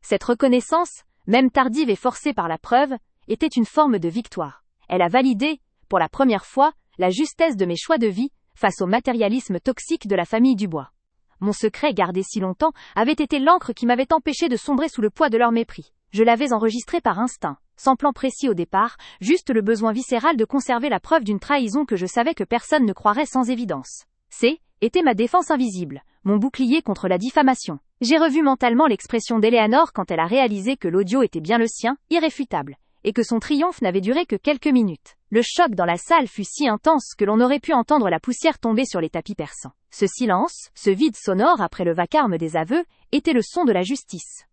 Cette reconnaissance, même tardive et forcée par la preuve, était une forme de victoire. Elle a validé, pour la première fois, la justesse de mes choix de vie, face au matérialisme toxique de la famille Dubois. Mon secret gardé si longtemps avait été l'encre qui m'avait empêché de sombrer sous le poids de leur mépris. Je l'avais enregistré par instinct, sans plan précis au départ, juste le besoin viscéral de conserver la preuve d'une trahison que je savais que personne ne croirait sans évidence. C était ma défense invisible, mon bouclier contre la diffamation. J'ai revu mentalement l'expression d'Eleanor quand elle a réalisé que l'audio était bien le sien, irréfutable, et que son triomphe n'avait duré que quelques minutes. Le choc dans la salle fut si intense que l'on aurait pu entendre la poussière tomber sur les tapis persans. Ce silence, ce vide sonore après le vacarme des aveux, était le son de la justice.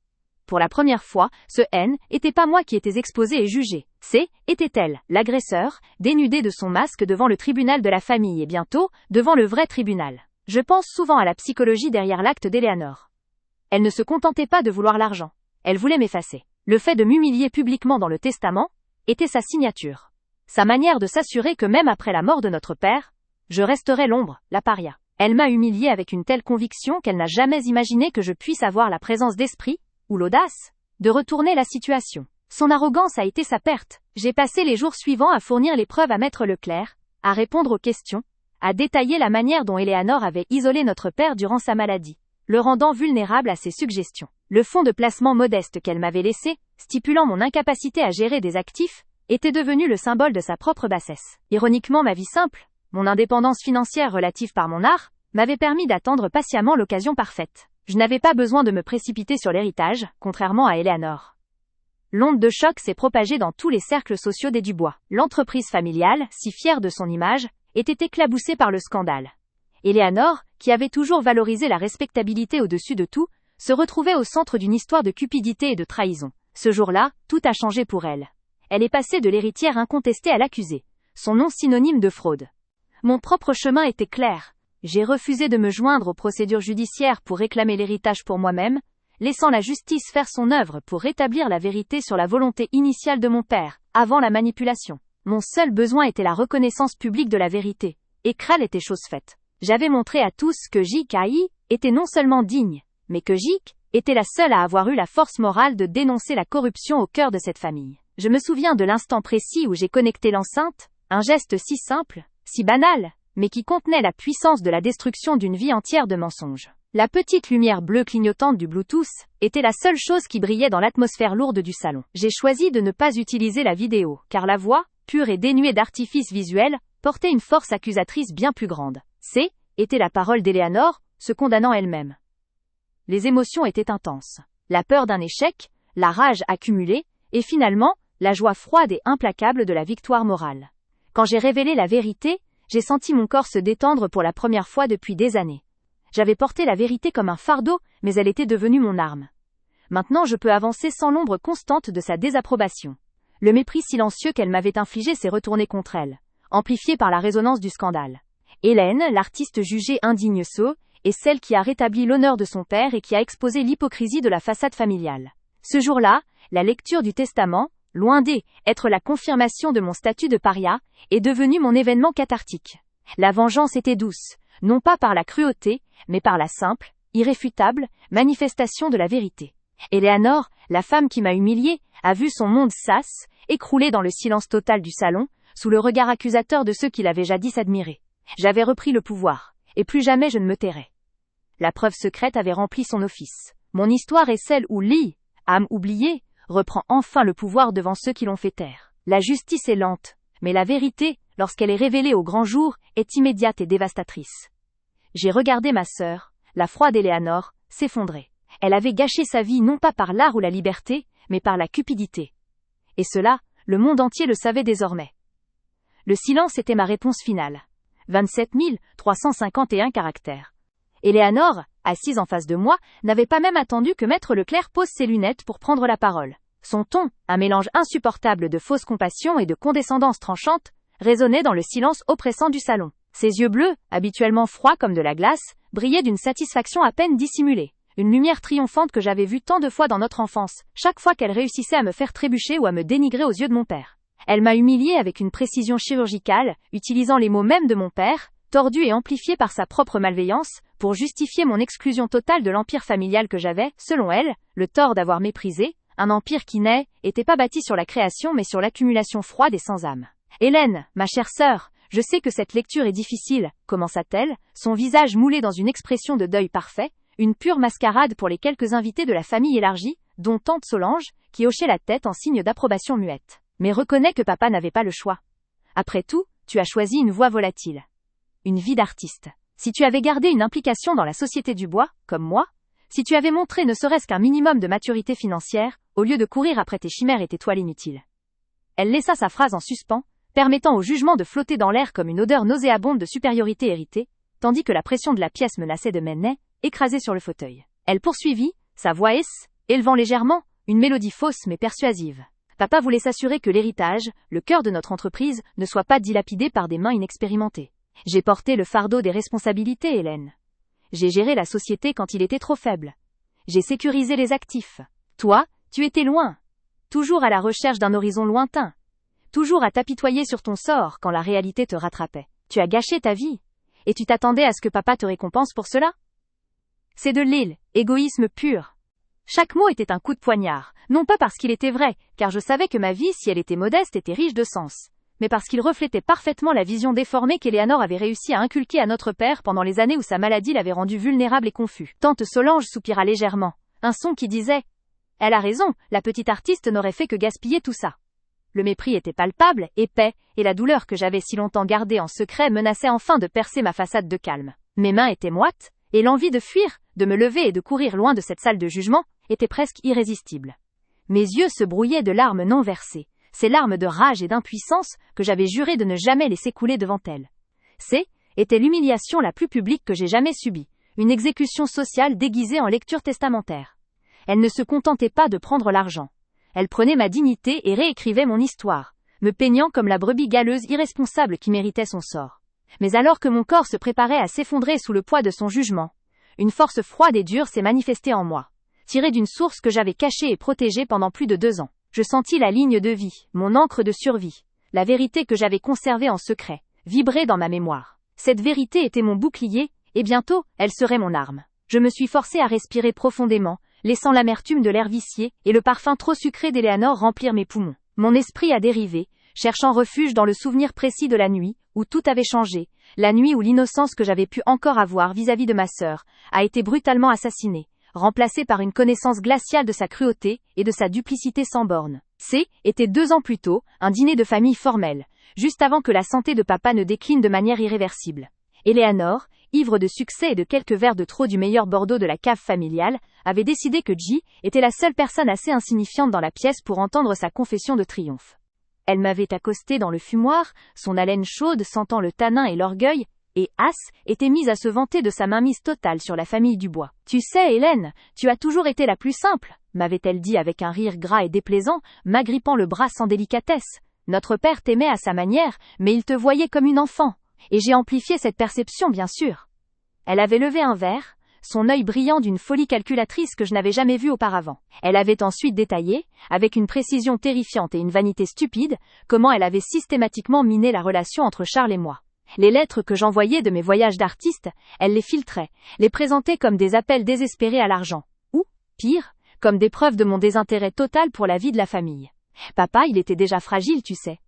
Pour la première fois, ce N était pas moi qui étais exposé et jugé. C était-elle, l'agresseur, dénudé de son masque devant le tribunal de la famille et bientôt, devant le vrai tribunal. Je pense souvent à la psychologie derrière l'acte d'Eleanor. Elle ne se contentait pas de vouloir l'argent. Elle voulait m'effacer. Le fait de m'humilier publiquement dans le testament était sa signature. Sa manière de s'assurer que même après la mort de notre père, je resterais l'ombre, la paria. Elle m'a humilié avec une telle conviction qu'elle n'a jamais imaginé que je puisse avoir la présence d'esprit, ou l'audace, de retourner la situation. Son arrogance a été sa perte. J'ai passé les jours suivants à fournir les preuves à Maître Leclerc, à répondre aux questions, à détailler la manière dont Eleanor avait isolé notre père durant sa maladie, le rendant vulnérable à ses suggestions. Le fonds de placement modeste qu'elle m'avait laissé, stipulant mon incapacité à gérer des actifs, était devenu le symbole de sa propre bassesse. Ironiquement, ma vie simple, mon indépendance financière relative par mon art, m'avait permis d'attendre patiemment l'occasion parfaite. Je n'avais pas besoin de me précipiter sur l'héritage, contrairement à Eleanor. L'onde de choc s'est propagée dans tous les cercles sociaux des Dubois. L'entreprise familiale, si fière de son image, était éclaboussée par le scandale. Eleanor, qui avait toujours valorisé la respectabilité au-dessus de tout, se retrouvait au centre d'une histoire de cupidité et de trahison. Ce jour-là, tout a changé pour elle. Elle est passée de l'héritière incontestée à l'accusée, son nom synonyme de fraude. Mon propre chemin était clair. J'ai refusé de me joindre aux procédures judiciaires pour réclamer l'héritage pour moi-même, laissant la justice faire son œuvre pour rétablir la vérité sur la volonté initiale de mon père, avant la manipulation. Mon seul besoin était la reconnaissance publique de la vérité, et Kral était chose faite. J'avais montré à tous que J.K.I. était non seulement digne, mais que J.K. était la seule à avoir eu la force morale de dénoncer la corruption au cœur de cette famille. Je me souviens de l'instant précis où j'ai connecté l'enceinte, un geste si simple, si banal, mais qui contenait la puissance de la destruction d'une vie entière de mensonges. La petite lumière bleue clignotante du Bluetooth était la seule chose qui brillait dans l'atmosphère lourde du salon. J'ai choisi de ne pas utiliser la vidéo, car la voix, pure et dénuée d'artifice visuel, portait une force accusatrice bien plus grande. C était la parole d'Eleanor, se condamnant elle-même. Les émotions étaient intenses. La peur d'un échec, la rage accumulée, et finalement, la joie froide et implacable de la victoire morale. Quand j'ai révélé la vérité, j'ai senti mon corps se détendre pour la première fois depuis des années. J'avais porté la vérité comme un fardeau, mais elle était devenue mon arme. Maintenant je peux avancer sans l'ombre constante de sa désapprobation. Le mépris silencieux qu'elle m'avait infligé s'est retourné contre elle, amplifié par la résonance du scandale. Hélène, l'artiste jugée indigne sot, est celle qui a rétabli l'honneur de son père et qui a exposé l'hypocrisie de la façade familiale. Ce jour-là, la lecture du testament, loin d'être la confirmation de mon statut de paria, est devenue mon événement cathartique. La vengeance était douce, non pas par la cruauté, mais par la simple, irréfutable, manifestation de la vérité. Eleanor, la femme qui m'a humiliée, a vu son monde s'écrouler dans le silence total du salon, sous le regard accusateur de ceux qui l'avaient jadis admiré. J'avais repris le pouvoir, et plus jamais je ne me tairais. La preuve secrète avait rempli son office. Mon histoire est celle où Lee, âme oubliée, reprend enfin le pouvoir devant ceux qui l'ont fait taire. La justice est lente, mais la vérité, lorsqu'elle est révélée au grand jour, est immédiate et dévastatrice. J'ai regardé ma sœur, la froide Eleanor, s'effondrer. Elle avait gâché sa vie non pas par l'art ou la liberté, mais par la cupidité. Et cela, le monde entier le savait désormais. Le silence était ma réponse finale. 27 351 caractères. Eleanor, assise en face de moi, n'avait pas même attendu que Maître Leclerc pose ses lunettes pour prendre la parole. Son ton, un mélange insupportable de fausse compassion et de condescendance tranchante, résonnait dans le silence oppressant du salon. Ses yeux bleus, habituellement froids comme de la glace, brillaient d'une satisfaction à peine dissimulée. Une lumière triomphante que j'avais vue tant de fois dans notre enfance, chaque fois qu'elle réussissait à me faire trébucher ou à me dénigrer aux yeux de mon père. Elle m'a humiliée avec une précision chirurgicale, utilisant les mots mêmes de mon père, tordus et amplifiés par sa propre malveillance, pour justifier mon exclusion totale de l'empire familial que j'avais, selon elle, le tort d'avoir méprisé, un empire qui n'était pas bâti sur la création mais sur l'accumulation froide et sans âme. Hélène, ma chère sœur, je sais que cette lecture est difficile, commença-t-elle, son visage moulé dans une expression de deuil parfait, une pure mascarade pour les quelques invités de la famille élargie, dont tante Solange, qui hochait la tête en signe d'approbation muette. Mais reconnais que papa n'avait pas le choix. Après tout, tu as choisi une voie volatile. Une vie d'artiste. Si tu avais gardé une implication dans la société du bois, comme moi, si tu avais montré ne serait-ce qu'un minimum de maturité financière, au lieu de courir après tes chimères et tes toiles inutiles. Elle laissa sa phrase en suspens, permettant au jugement de flotter dans l'air comme une odeur nauséabonde de supériorité héritée, tandis que la pression de la pièce menaçait de m'emmener, écrasée sur le fauteuil. Elle poursuivit, sa voix élevant légèrement, une mélodie fausse mais persuasive. Papa voulait s'assurer que l'héritage, le cœur de notre entreprise, ne soit pas dilapidé par des mains inexpérimentées. J'ai porté le fardeau des responsabilités, Hélène. J'ai géré la société quand il était trop faible. J'ai sécurisé les actifs. Toi, tu étais loin. Toujours à la recherche d'un horizon lointain. Toujours à t'apitoyer sur ton sort quand la réalité te rattrapait. Tu as gâché ta vie. Et tu t'attendais à ce que papa te récompense pour cela? C'est de l'égoïsme pur. Chaque mot était un coup de poignard, non pas parce qu'il était vrai, car je savais que ma vie, si elle était modeste, était riche de sens, mais parce qu'il reflétait parfaitement la vision déformée qu'Éléanore avait réussi à inculquer à notre père pendant les années où sa maladie l'avait rendu vulnérable et confus. Tante Solange soupira légèrement, un son qui disait « Elle a raison, la petite artiste n'aurait fait que gaspiller tout ça. » Le mépris était palpable, épais, et la douleur que j'avais si longtemps gardée en secret menaçait enfin de percer ma façade de calme. Mes mains étaient moites, et l'envie de fuir, de me lever et de courir loin de cette salle de jugement, était presque irrésistible. Mes yeux se brouillaient de larmes non versées, ces larmes de rage et d'impuissance que j'avais juré de ne jamais laisser couler devant elle. Était l'humiliation la plus publique que j'ai jamais subie, une exécution sociale déguisée en lecture testamentaire. Elle ne se contentait pas de prendre l'argent. Elle prenait ma dignité et réécrivait mon histoire, me peignant comme la brebis galeuse irresponsable qui méritait son sort. Mais alors que mon corps se préparait à s'effondrer sous le poids de son jugement, une force froide et dure s'est manifestée en moi, tirée d'une source que j'avais cachée et protégée pendant plus de 2 ans. Je sentis la ligne de vie, mon encre de survie, la vérité que j'avais conservée en secret, vibrer dans ma mémoire. Cette vérité était mon bouclier, et bientôt, elle serait mon arme. Je me suis forcée à respirer profondément, laissant l'amertume de l'air vicié et le parfum trop sucré d'Éléanore remplir mes poumons. Mon esprit a dérivé, cherchant refuge dans le souvenir précis de la nuit, où tout avait changé, la nuit où l'innocence que j'avais pu encore avoir vis-à-vis de ma sœur, a été brutalement assassinée, remplacée par une connaissance glaciale de sa cruauté et de sa duplicité sans bornes. Était 2 ans plus tôt, un dîner de famille formel, juste avant que la santé de papa ne décline de manière irréversible. Éléanore, ivre de succès et de quelques verres de trop du meilleur Bordeaux de la cave familiale, avait décidé que J était la seule personne assez insignifiante dans la pièce pour entendre sa confession de triomphe. Elle m'avait accosté dans le fumoir, son haleine chaude sentant le tanin et l'orgueil, et était mise à se vanter de sa mainmise totale sur la famille Dubois. « Tu sais, Hélène, tu as toujours été la plus simple, » m'avait-elle dit avec un rire gras et déplaisant, m'agrippant le bras sans délicatesse. Notre père t'aimait à sa manière, mais il te voyait comme une enfant. Et j'ai amplifié cette perception, bien sûr. Elle avait levé un verre, son œil brillant d'une folie calculatrice que je n'avais jamais vue auparavant. Elle avait ensuite détaillé, avec une précision terrifiante et une vanité stupide, comment elle avait systématiquement miné la relation entre Charles et moi. Les lettres que j'envoyais de mes voyages d'artiste, elle les filtrait, les présentait comme des appels désespérés à l'argent. Ou, pire, comme des preuves de mon désintérêt total pour la vie de la famille. Papa, il était déjà fragile, tu sais.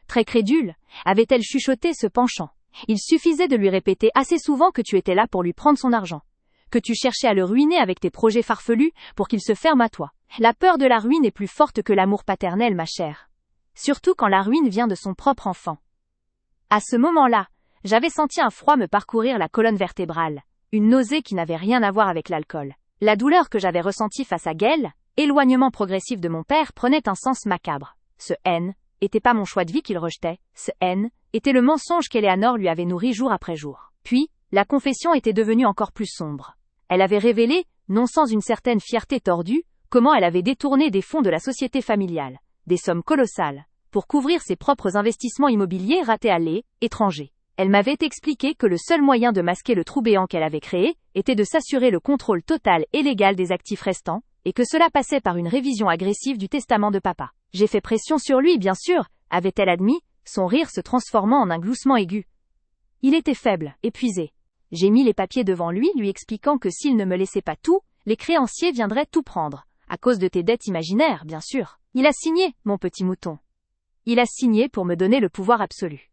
Très crédule, avait-elle chuchoté se penchant. Il suffisait de lui répéter assez souvent que tu étais là pour lui prendre son argent. Que tu cherchais à le ruiner avec tes projets farfelus pour qu'il se ferme à toi. La peur de la ruine est plus forte que l'amour paternel, ma chère. Surtout quand la ruine vient de son propre enfant. À ce moment-là, j'avais senti un froid me parcourir la colonne vertébrale. Une nausée qui n'avait rien à voir avec l'alcool. La douleur que j'avais ressentie face à Gaël, éloignement progressif de mon père, prenait un sens macabre. Ce N était pas mon choix de vie qu'il rejetait. Ce N était le mensonge qu'Éléanore lui avait nourri jour après jour. Puis, la confession était devenue encore plus sombre. Elle avait révélé, non sans une certaine fierté tordue, comment elle avait détourné des fonds de la société familiale, des sommes colossales, pour couvrir ses propres investissements immobiliers ratés à l'étranger. Elle m'avait expliqué que le seul moyen de masquer le trou béant qu'elle avait créé était de s'assurer le contrôle total et légal des actifs restants, et que cela passait par une révision agressive du testament de papa. J'ai fait pression sur lui, bien sûr, avait-elle admis, son rire se transformant en un gloussement aigu. Il était faible, épuisé. J'ai mis les papiers devant lui, lui expliquant que s'il ne me laissait pas tout, les créanciers viendraient tout prendre. À cause de tes dettes imaginaires, bien sûr. Il a signé, mon petit mouton. Il a signé pour me donner le pouvoir absolu.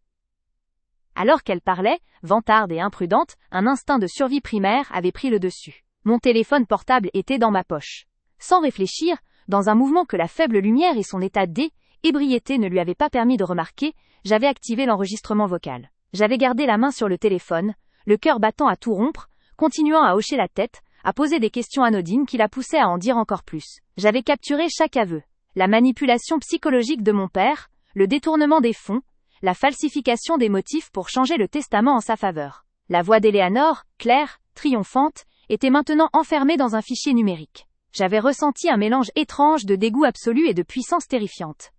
Alors qu'elle parlait, vantarde et imprudente, un instinct de survie primaire avait pris le dessus. Mon téléphone portable était dans ma poche. Sans réfléchir, dans un mouvement que la faible lumière et son état d'ébriété ne lui avaient pas permis de remarquer, j'avais activé l'enregistrement vocal. J'avais gardé la main sur le téléphone, le cœur battant à tout rompre, continuant à hocher la tête, à poser des questions anodines qui la poussaient à en dire encore plus. J'avais capturé chaque aveu. La manipulation psychologique de mon père, le détournement des fonds, la falsification des motifs pour changer le testament en sa faveur. La voix d'Éléanor, claire, triomphante, était maintenant enfermée dans un fichier numérique. J'avais ressenti un mélange étrange de dégoût absolu et de puissance terrifiante.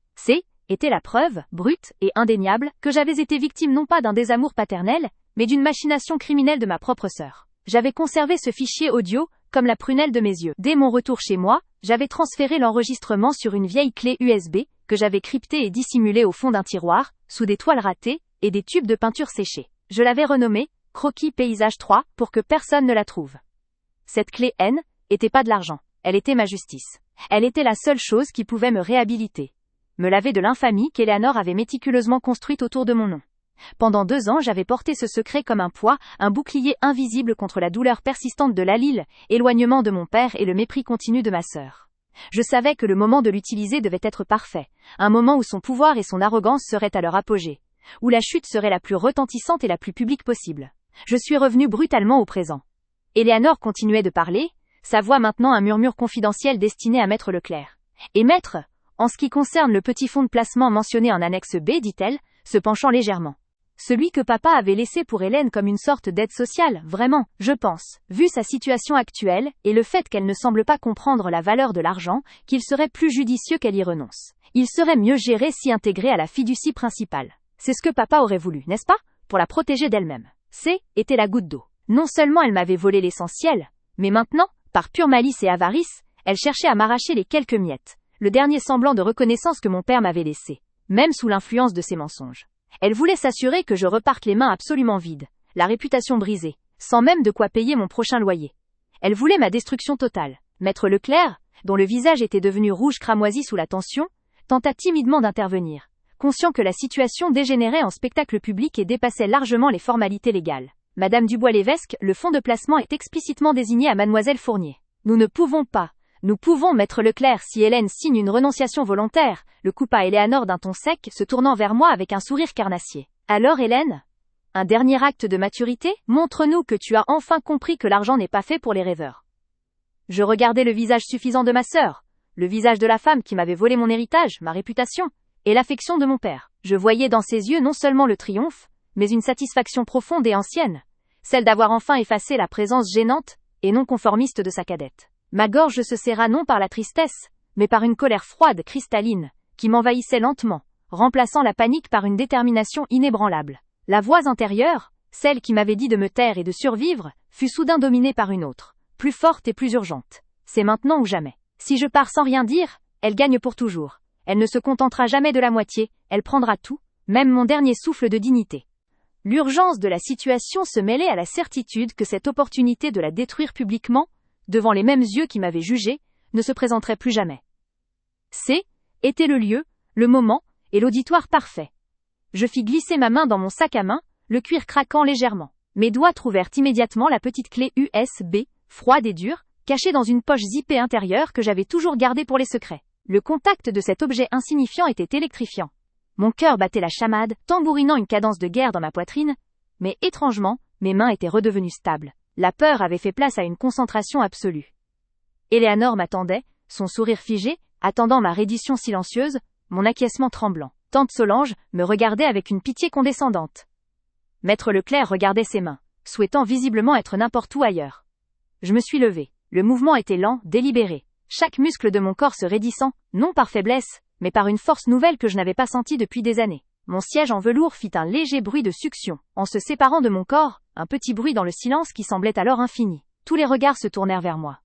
Était la preuve, brute et indéniable, que j'avais été victime non pas d'un désamour paternel, mais d'une machination criminelle de ma propre sœur. J'avais conservé ce fichier audio, comme la prunelle de mes yeux. Dès mon retour chez moi, j'avais transféré l'enregistrement sur une vieille clé USB, que j'avais cryptée et dissimulée au fond d'un tiroir, sous des toiles râtées, et des tubes de peinture séchée. Je l'avais renommée, Croquis Paysage 3, pour que personne ne la trouve. Cette clé N, était pas de l'argent. Elle était ma justice. Elle était la seule chose qui pouvait me réhabiliter. Me laver de l'infamie qu'Éléanor avait méticuleusement construite autour de mon nom. Pendant 2 ans, j'avais porté ce secret comme un poids, un bouclier invisible contre la douleur persistante de Lalil, éloignement de mon père et le mépris continu de ma sœur. Je savais que le moment de l'utiliser devait être parfait, un moment où son pouvoir et son arrogance seraient à leur apogée, où la chute serait la plus retentissante et la plus publique possible. Je suis revenu brutalement au présent. Éléanor continuait de parler, sa voix maintenant un murmure confidentiel destiné à Maître Leclerc. Et Maître, en ce qui concerne le petit fonds de placement mentionné en annexe B, dit-elle, se penchant légèrement. Celui que papa avait laissé pour Hélène comme une sorte d'aide sociale, vraiment, je pense, vu sa situation actuelle, et le fait qu'elle ne semble pas comprendre la valeur de l'argent, qu'il serait plus judicieux qu'elle y renonce. Il serait mieux géré si intégré à la fiducie principale. C'est ce que papa aurait voulu, n'est-ce pas? Pour la protéger d'elle-même. Était la goutte d'eau. Non seulement elle m'avait volé l'essentiel, mais maintenant, par pure malice et avarice, elle cherchait à m'arracher les quelques miettes, le dernier semblant de reconnaissance que mon père m'avait laissé, même sous l'influence de ses mensonges. Elle voulait s'assurer que je reparte les mains absolument vides, la réputation brisée, sans même de quoi payer mon prochain loyer. Elle voulait ma destruction totale. Maître Leclerc, dont le visage était devenu rouge cramoisi sous la tension, tenta timidement d'intervenir, conscient que la situation dégénérait en spectacle public et dépassait largement les formalités légales. Madame Dubois-Lévesque, le fonds de placement est explicitement désigné à Mademoiselle Fournier. Nous pouvons, Maître Leclerc, si Hélène signe une renonciation volontaire, le coupa Éléanor d'un ton sec, se tournant vers moi avec un sourire carnassier. Alors Hélène? Un dernier acte de maturité? Montre-nous que tu as enfin compris que l'argent n'est pas fait pour les rêveurs. Je regardais le visage suffisant de ma sœur, le visage de la femme qui m'avait volé mon héritage, ma réputation, et l'affection de mon père. Je voyais dans ses yeux non seulement le triomphe, mais une satisfaction profonde et ancienne, celle d'avoir enfin effacé la présence gênante et non conformiste de sa cadette. Ma gorge se serra non par la tristesse, mais par une colère froide, cristalline, qui m'envahissait lentement, remplaçant la panique par une détermination inébranlable. La voix intérieure, celle qui m'avait dit de me taire et de survivre, fut soudain dominée par une autre, plus forte et plus urgente. C'est maintenant ou jamais. Si je pars sans rien dire, elle gagne pour toujours. Elle ne se contentera jamais de la moitié, elle prendra tout, même mon dernier souffle de dignité. L'urgence de la situation se mêlait à la certitude que cette opportunité de la détruire publiquement, devant les mêmes yeux qui m'avaient jugé, ne se présenterait plus jamais. Était le lieu, le moment, et l'auditoire parfait. Je fis glisser ma main dans mon sac à main, le cuir craquant légèrement. Mes doigts trouvèrent immédiatement la petite clé USB, froide et dure, cachée dans une poche zippée intérieure que j'avais toujours gardée pour les secrets. Le contact de cet objet insignifiant était électrifiant. Mon cœur battait la chamade, tambourinant une cadence de guerre dans ma poitrine, mais étrangement, mes mains étaient redevenues stables. La peur avait fait place à une concentration absolue. Éléanor m'attendait, son sourire figé, attendant ma reddition silencieuse, mon acquiescement tremblant. Tante Solange me regardait avec une pitié condescendante. Maître Leclerc regardait ses mains, souhaitant visiblement être n'importe où ailleurs. Je me suis levé. Le mouvement était lent, délibéré. Chaque muscle de mon corps se raidissant, non par faiblesse, mais par une force nouvelle que je n'avais pas sentie depuis des années. Mon siège en velours fit un léger bruit de succion. En se séparant de mon corps, un petit bruit dans le silence qui semblait alors infini. Tous les regards se tournèrent vers moi.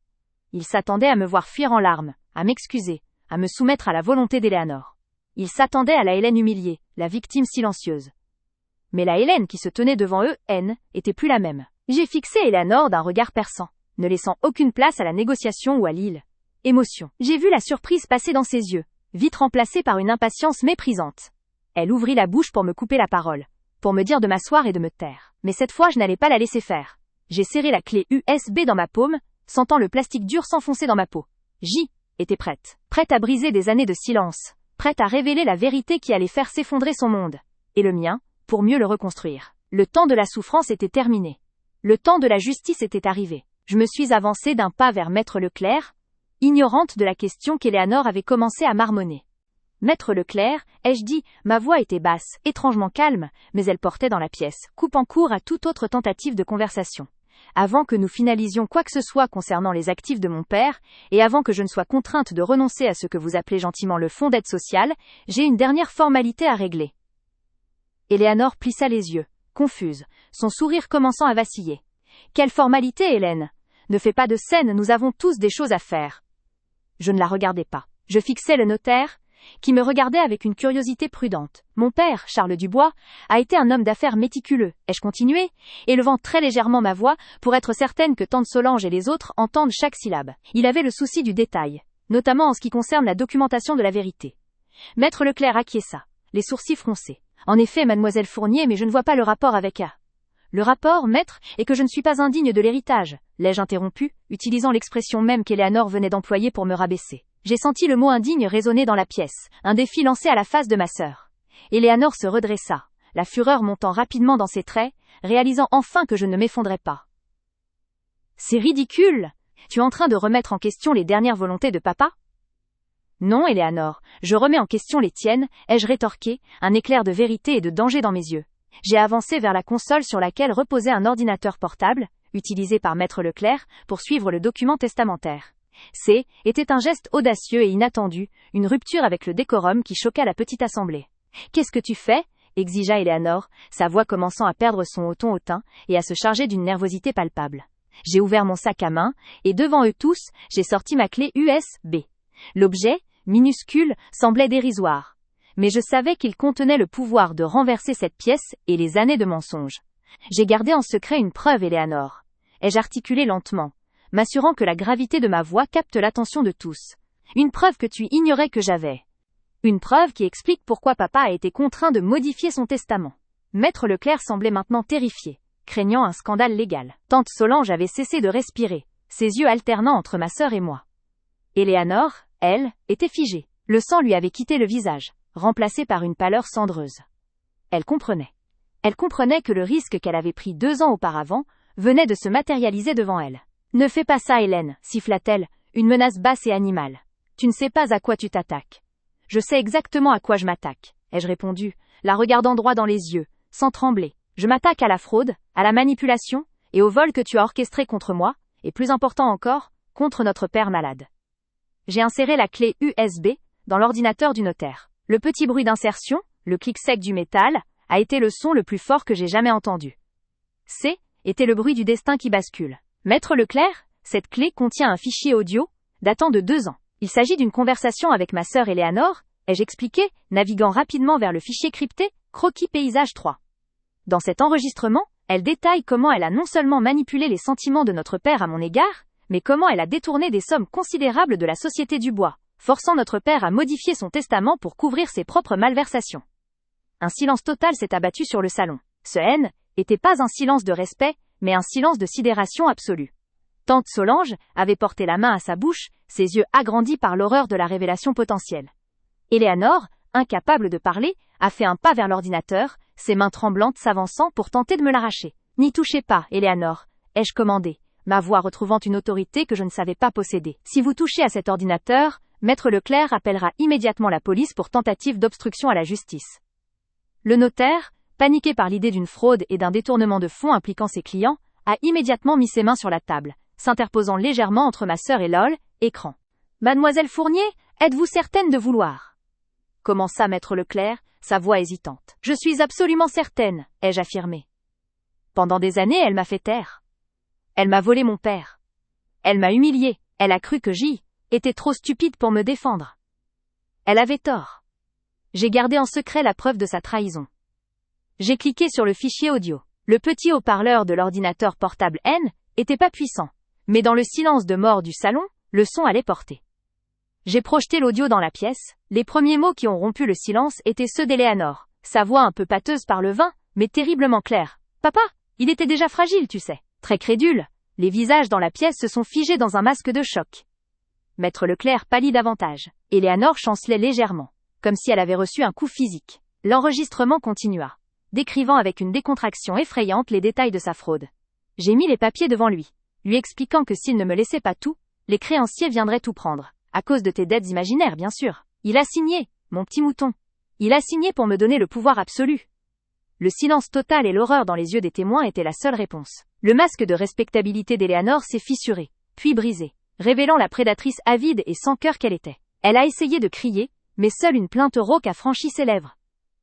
Ils s'attendaient à me voir fuir en larmes, à m'excuser, à me soumettre à la volonté d'Éléanor. Ils s'attendaient à la Hélène humiliée, la victime silencieuse. Mais la Hélène qui se tenait devant eux, était plus la même. J'ai fixé Éléanor d'un regard perçant, ne laissant aucune place à la négociation ou à l'île. Émotion. J'ai vu la surprise passer dans ses yeux, vite remplacée par une impatience méprisante. Elle ouvrit la bouche pour me couper la parole, pour me dire de m'asseoir et de me taire. Mais cette fois je n'allais pas la laisser faire. J'ai serré la clé USB dans ma paume, sentant le plastique dur s'enfoncer dans ma peau. J'étais prête. Prête à briser des années de silence. Prête à révéler la vérité qui allait faire s'effondrer son monde. Et le mien, pour mieux le reconstruire. Le temps de la souffrance était terminé. Le temps de la justice était arrivé. Je me suis avancée d'un pas vers Maître Leclerc, ignorante de la question qu'Éléanore avait commencé à marmonner. Maître Leclerc, ai-je dit, ma voix était basse, étrangement calme, mais elle portait dans la pièce, coupant court à toute autre tentative de conversation. Avant que nous finalisions quoi que ce soit concernant les actifs de mon père, et avant que je ne sois contrainte de renoncer à ce que vous appelez gentiment le fonds d'aide sociale, j'ai une dernière formalité à régler. Éléanore plissa les yeux, confuse, son sourire commençant à vaciller. Quelle formalité, Hélène? Ne fais pas de scène, nous avons tous des choses à faire. Je ne la regardais pas. Je fixais le notaire, qui me regardait avec une curiosité prudente. Mon père, Charles Dubois, a été un homme d'affaires méticuleux, ai-je continué, élevant très légèrement ma voix pour être certaine que tante Solange et les autres entendent chaque syllabe. Il avait le souci du détail, notamment en ce qui concerne la documentation de la vérité. Maître Leclerc acquiesça, les sourcils froncés. En effet, mademoiselle Fournier, mais je ne vois pas le rapport avec A. Le rapport, maître, est que je ne suis pas indigne de l'héritage, l'ai-je interrompu, utilisant l'expression même qu'Éléanore venait d'employer pour me rabaisser. J'ai senti le mot indigne résonner dans la pièce, un défi lancé à la face de ma sœur. Éléanore se redressa, la fureur montant rapidement dans ses traits, réalisant enfin que je ne m'effondrais pas. C'est ridicule! Tu es en train de remettre en question les dernières volontés de papa? Non, Éléanore, je remets en question les tiennes, ai-je rétorqué, un éclair de vérité et de danger dans mes yeux. J'ai avancé vers la console sur laquelle reposait un ordinateur portable, utilisé par Maître Leclerc, pour suivre le document testamentaire. Était un geste audacieux et inattendu, une rupture avec le décorum qui choqua la petite assemblée. « Qu'est-ce que tu fais ?» exigea Éléanore, sa voix commençant à perdre son haut ton hautain et à se charger d'une nervosité palpable. J'ai ouvert mon sac à main, et devant eux tous, j'ai sorti ma clé USB. L'objet, minuscule, semblait dérisoire. Mais je savais qu'il contenait le pouvoir de renverser cette pièce et les années de mensonges. J'ai gardé en secret une preuve, Éléanore. Ai-je articulé lentement, m'assurant que la gravité de ma voix capte l'attention de tous. Une preuve que tu ignorais que j'avais. Une preuve qui explique pourquoi papa a été contraint de modifier son testament. Maître Leclerc semblait maintenant terrifié, craignant un scandale légal. Tante Solange avait cessé de respirer, ses yeux alternant entre ma sœur et moi. Éléanore, elle, était figée. Le sang lui avait quitté le visage, remplacé par une pâleur cendreuse. Elle comprenait. Elle comprenait que le risque qu'elle avait pris 2 ans auparavant venait de se matérialiser devant elle. « Ne fais pas ça, Hélène, siffla-t-elle, une menace basse et animale. Tu ne sais pas à quoi tu t'attaques. Je sais exactement à quoi je m'attaque, ai-je répondu, la regardant droit dans les yeux, sans trembler. Je m'attaque à la fraude, à la manipulation, et au vol que tu as orchestré contre moi, et plus important encore, contre notre père malade. J'ai inséré la clé USB dans l'ordinateur du notaire. Le petit bruit d'insertion, le clic sec du métal, a été le son le plus fort que j'ai jamais entendu. Était le bruit du destin qui bascule. Maître Leclerc, cette clé contient un fichier audio, datant de 2 ans. Il s'agit d'une conversation avec ma sœur Éléanore, ai-je expliqué, naviguant rapidement vers le fichier crypté, Croquis Paysage 3. Dans cet enregistrement, elle détaille comment elle a non seulement manipulé les sentiments de notre père à mon égard, mais comment elle a détourné des sommes considérables de la société Dubois, forçant notre père à modifier son testament pour couvrir ses propres malversations. Un silence total s'est abattu sur le salon. Ce N était pas un silence de respect, mais un silence de sidération absolue. Tante Solange avait porté la main à sa bouche, ses yeux agrandis par l'horreur de la révélation potentielle. Éléanore, incapable de parler, a fait un pas vers l'ordinateur, ses mains tremblantes s'avançant pour tenter de me l'arracher. « N'y touchez pas, Éléanore, ai-je commandé, ma voix retrouvant une autorité que je ne savais pas posséder. Si vous touchez à cet ordinateur, Maître Leclerc appellera immédiatement la police pour tentative d'obstruction à la justice. » Le notaire, paniqué par l'idée d'une fraude et d'un détournement de fonds impliquant ses clients, a immédiatement mis ses mains sur la table, s'interposant légèrement entre ma sœur et LOL, écran. « Mademoiselle Fournier, êtes-vous certaine de vouloir ?» commença Maître Leclerc, sa voix hésitante. « Je suis absolument certaine, ai-je affirmé. Pendant des années, elle m'a fait taire. Elle m'a volé mon père. Elle m'a humilié, elle a cru que j'y étais trop stupide pour me défendre. Elle avait tort. J'ai gardé en secret la preuve de sa trahison. J'ai cliqué sur le fichier audio. Le petit haut-parleur de l'ordinateur portable N était pas puissant, mais dans le silence de mort du salon, le son allait porter. J'ai projeté l'audio dans la pièce. Les premiers mots qui ont rompu le silence étaient ceux d'Éléanore, sa voix un peu pâteuse par le vin, mais terriblement claire. « Papa, il était déjà fragile, tu sais. » Très crédule, les visages dans la pièce se sont figés dans un masque de choc. Maître Leclerc pâlit davantage. Éléanore chancelait légèrement, comme si elle avait reçu un coup physique. L'enregistrement continua, décrivant avec une décontraction effrayante les détails de sa fraude. J'ai mis les papiers devant lui, lui expliquant que s'il ne me laissait pas tout, les créanciers viendraient tout prendre. À cause de tes dettes imaginaires, bien sûr. Il a signé, mon petit mouton. Il a signé pour me donner le pouvoir absolu. Le silence total et l'horreur dans les yeux des témoins étaient la seule réponse. Le masque de respectabilité d'Eleanor s'est fissuré, puis brisé, révélant la prédatrice avide et sans cœur qu'elle était. Elle a essayé de crier, mais seule une plainte rauque a franchi ses lèvres.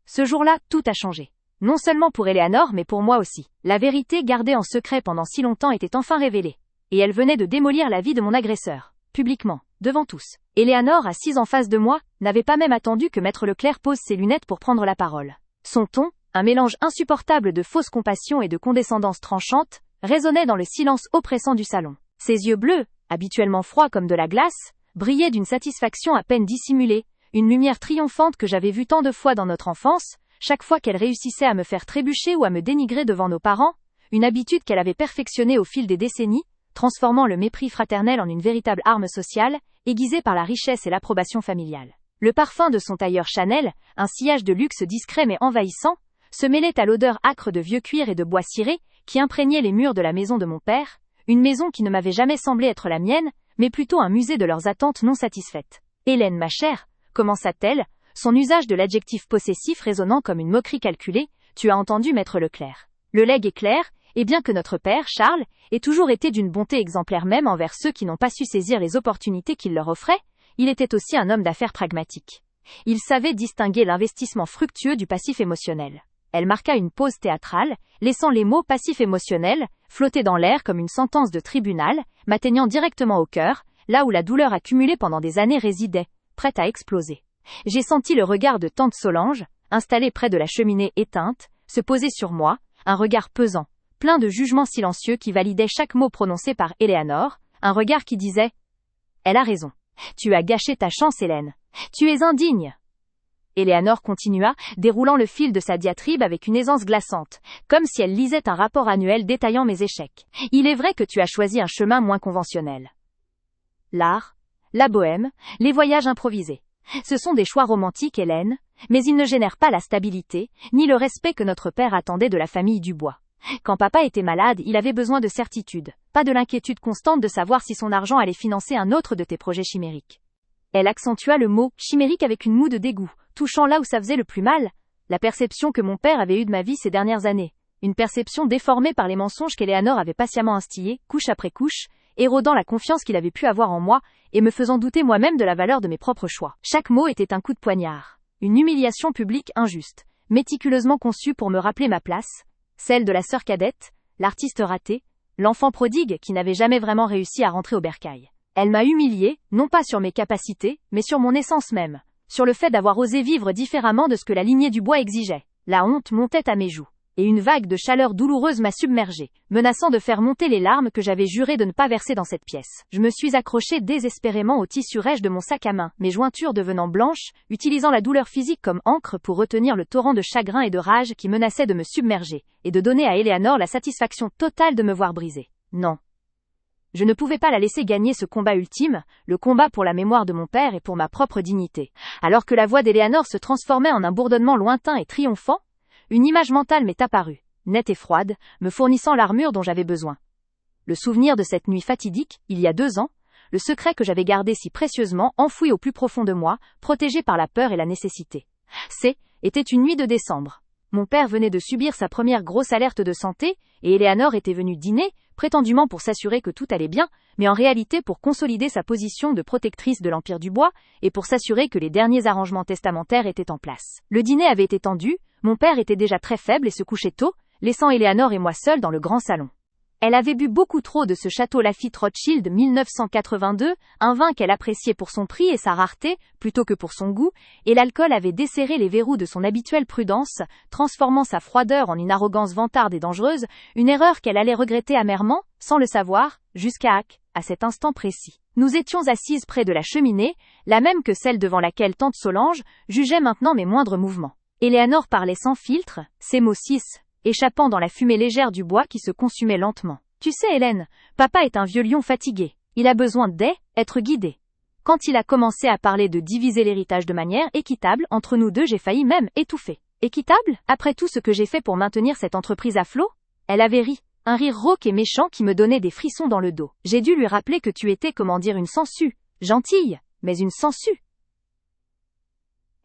Ce jour-là, tout a changé. Non seulement pour Eleanor, mais pour moi aussi. La vérité gardée en secret pendant si longtemps était enfin révélée. Et elle venait de démolir la vie de mon agresseur. Publiquement, devant tous. Eleanor, assise en face de moi, n'avait pas même attendu que Maître Leclerc pose ses lunettes pour prendre la parole. Son ton, un mélange insupportable de fausse compassion et de condescendance tranchante, résonnait dans le silence oppressant du salon. Ses yeux bleus, habituellement froids comme de la glace, brillaient d'une satisfaction à peine dissimulée, une lumière triomphante que j'avais vue tant de fois dans notre enfance, chaque fois qu'elle réussissait à me faire trébucher ou à me dénigrer devant nos parents, une habitude qu'elle avait perfectionnée au fil des décennies, transformant le mépris fraternel en une véritable arme sociale, aiguisée par la richesse et l'approbation familiale. Le parfum de son tailleur Chanel, un sillage de luxe discret mais envahissant, se mêlait à l'odeur âcre de vieux cuir et de bois ciré, qui imprégnait les murs de la maison de mon père, une maison qui ne m'avait jamais semblé être la mienne, mais plutôt un musée de leurs attentes non satisfaites. « Hélène, ma chère », commença-t-elle, son usage de l'adjectif possessif résonnant comme une moquerie calculée, « tu as entendu Maître Leclerc. Le legs est clair, et bien que notre père, Charles, ait toujours été d'une bonté exemplaire même envers ceux qui n'ont pas su saisir les opportunités qu'il leur offrait, il était aussi un homme d'affaires pragmatique. Il savait distinguer l'investissement fructueux du passif émotionnel. » Elle marqua une pause théâtrale, laissant les mots passif émotionnel flotter dans l'air comme une sentence de tribunal, m'atteignant directement au cœur, là où la douleur accumulée pendant des années résidait, prête à exploser. J'ai senti le regard de tante Solange, installée près de la cheminée éteinte, se poser sur moi, un regard pesant, plein de jugements silencieux qui validaient chaque mot prononcé par Eleanor, un regard qui disait « Elle a raison. Tu as gâché ta chance, Hélène. Tu es indigne. » Eleanor continua, déroulant le fil de sa diatribe avec une aisance glaçante, comme si elle lisait un rapport annuel détaillant mes échecs. Il est vrai que tu as choisi un chemin moins conventionnel. L'art, la bohème, les voyages improvisés. Ce sont des choix romantiques, Hélène, mais ils ne génèrent pas la stabilité, ni le respect que notre père attendait de la famille Dubois. Quand papa était malade, il avait besoin de certitude, pas de l'inquiétude constante de savoir si son argent allait financer un autre de tes projets chimériques. Elle accentua le mot « chimérique » avec une moue de dégoût, touchant là où ça faisait le plus mal, la perception que mon père avait eue de ma vie ces dernières années. Une perception déformée par les mensonges qu'Eleanor avait patiemment instillés, couche après couche, érodant la confiance qu'il avait pu avoir en moi, et me faisant douter moi-même de la valeur de mes propres choix. Chaque mot était un coup de poignard. Une humiliation publique injuste, méticuleusement conçue pour me rappeler ma place, celle de la sœur cadette, l'artiste raté, l'enfant prodigue qui n'avait jamais vraiment réussi à rentrer au bercail. Elle m'a humiliée, non pas sur mes capacités, mais sur mon essence même, sur le fait d'avoir osé vivre différemment de ce que la lignée Dubois exigeait. La honte montait à mes joues, et une vague de chaleur douloureuse m'a submergée, menaçant de faire monter les larmes que j'avais juré de ne pas verser dans cette pièce. Je me suis accrochée désespérément au tissu rêche de mon sac à main, mes jointures devenant blanches, utilisant la douleur physique comme encre pour retenir le torrent de chagrin et de rage qui menaçait de me submerger, et de donner à Eleanor la satisfaction totale de me voir brisée. Non. Je ne pouvais pas la laisser gagner ce combat ultime, le combat pour la mémoire de mon père et pour ma propre dignité. Alors que la voix d'Eleanor se transformait en un bourdonnement lointain et triomphant, une image mentale m'est apparue, nette et froide, me fournissant l'armure dont j'avais besoin. Le souvenir de cette nuit fatidique, il y a 2 ans, le secret que j'avais gardé si précieusement, enfoui au plus profond de moi, protégé par la peur et la nécessité. Était une nuit de décembre. Mon père venait de subir sa première grosse alerte de santé, et Eleanor était venue dîner, prétendument pour s'assurer que tout allait bien, mais en réalité pour consolider sa position de protectrice de l'Empire Dubois, et pour s'assurer que les derniers arrangements testamentaires étaient en place. Le dîner avait été tendu, mon père était déjà très faible et se couchait tôt, laissant Eleanor et moi seuls dans le grand salon. Elle avait bu beaucoup trop de ce château Lafite Rothschild 1982, un vin qu'elle appréciait pour son prix et sa rareté, plutôt que pour son goût, et l'alcool avait desserré les verrous de son habituelle prudence, transformant sa froideur en une arrogance vantarde et dangereuse, une erreur qu'elle allait regretter amèrement, sans le savoir, jusqu'à cet instant précis. Nous étions assises près de la cheminée, la même que celle devant laquelle tante Solange jugeait maintenant mes moindres mouvements. Eleanor parlait sans filtre, ses mots échappant dans la fumée légère du bois qui se consumait lentement. Tu sais, Hélène, papa est un vieux lion fatigué. Il a besoin d'être guidé. Quand il a commencé à parler de diviser l'héritage de manière équitable, entre nous deux, j'ai failli même étouffer. Équitable? Après tout ce que j'ai fait pour maintenir cette entreprise à flot? Elle avait ri, un rire rauque et méchant qui me donnait des frissons dans le dos. J'ai dû lui rappeler que tu étais, comment dire, une sangsue. Gentille, mais une sangsue.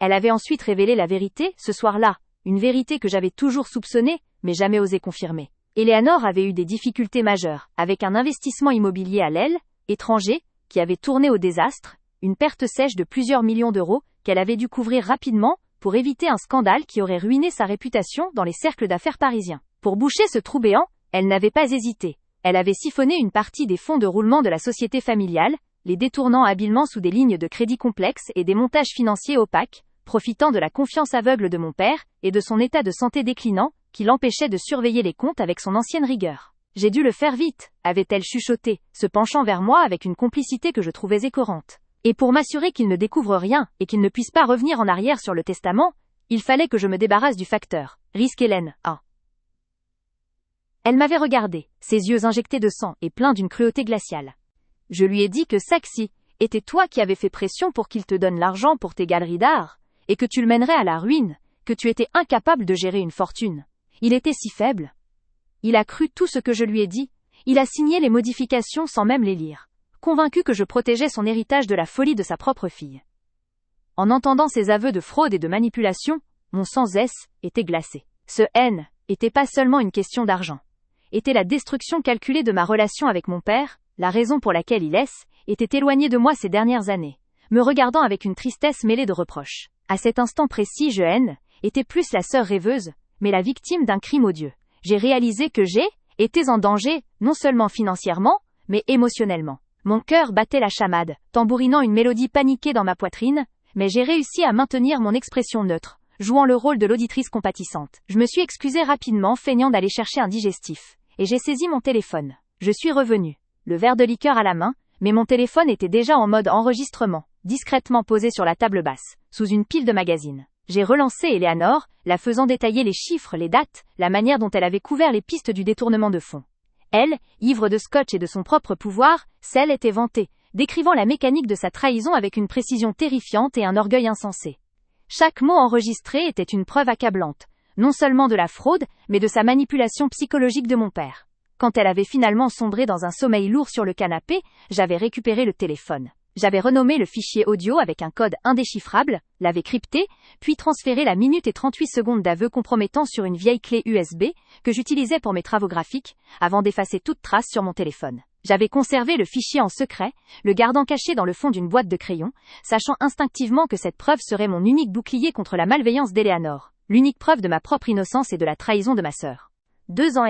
Elle avait ensuite révélé la vérité, ce soir-là, une vérité que j'avais toujours soupçonnée, mais jamais osé confirmer. Eleanor avait eu des difficultés majeures, avec un investissement immobilier à l'aile, étranger, qui avait tourné au désastre, une perte sèche de plusieurs millions d'euros, qu'elle avait dû couvrir rapidement, pour éviter un scandale qui aurait ruiné sa réputation dans les cercles d'affaires parisiens. Pour boucher ce trou béant, elle n'avait pas hésité. Elle avait siphonné une partie des fonds de roulement de la société familiale, les détournant habilement sous des lignes de crédit complexes et des montages financiers opaques, profitant de la confiance aveugle de mon père, et de son état de santé déclinant, qui l'empêchait de surveiller les comptes avec son ancienne rigueur. J'ai dû le faire vite, avait-elle chuchoté, se penchant vers moi avec une complicité que je trouvais écœurante. Et pour m'assurer qu'il ne découvre rien, et qu'il ne puisse pas revenir en arrière sur le testament, il fallait que je me débarrasse du facteur. Risque Hélène, ah. Elle m'avait regardé, ses yeux injectés de sang et pleins d'une cruauté glaciale. Je lui ai dit que Saxy, était toi qui avais fait pression pour qu'il te donne l'argent pour tes galeries d'art, et que tu le mènerais à la ruine, que tu étais incapable de gérer une fortune. Il était si faible. Il a cru tout ce que je lui ai dit, il a signé les modifications sans même les lire, convaincu que je protégeais son héritage de la folie de sa propre fille. En entendant ces aveux de fraude et de manipulation, mon sang était glacé. Ce haine était pas seulement une question d'argent. Était la destruction calculée de ma relation avec mon père, la raison pour laquelle il était éloigné de moi ces dernières années, me regardant avec une tristesse mêlée de reproches. À cet instant précis, je était plus la sœur rêveuse, mais la victime d'un crime odieux. J'ai réalisé que étais en danger, non seulement financièrement, mais émotionnellement. Mon cœur battait la chamade, tambourinant une mélodie paniquée dans ma poitrine, mais j'ai réussi à maintenir mon expression neutre, jouant le rôle de l'auditrice compatissante. Je me suis excusée rapidement, feignant d'aller chercher un digestif, et j'ai saisi mon téléphone. Je suis revenue, le verre de liqueur à la main, mais mon téléphone était déjà en mode enregistrement, discrètement posé sur la table basse, sous une pile de magazines. J'ai relancé Eleanor, la faisant détailler les chiffres, les dates, la manière dont elle avait couvert les pistes du détournement de fonds. Elle, ivre de scotch et de son propre pouvoir, celle était vantée, décrivant la mécanique de sa trahison avec une précision terrifiante et un orgueil insensé. Chaque mot enregistré était une preuve accablante, non seulement de la fraude, mais de sa manipulation psychologique de mon père. Quand elle avait finalement sombré dans un sommeil lourd sur le canapé, j'avais récupéré le téléphone. J'avais renommé le fichier audio avec un code indéchiffrable, l'avais crypté, puis transféré la minute et 38 secondes d'aveu compromettant sur une vieille clé USB, que j'utilisais pour mes travaux graphiques, avant d'effacer toute trace sur mon téléphone. J'avais conservé le fichier en secret, le gardant caché dans le fond d'une boîte de crayons, sachant instinctivement que cette preuve serait mon unique bouclier contre la malveillance d'Eleanor, l'unique preuve de ma propre innocence et de la trahison de ma sœur. 2 ans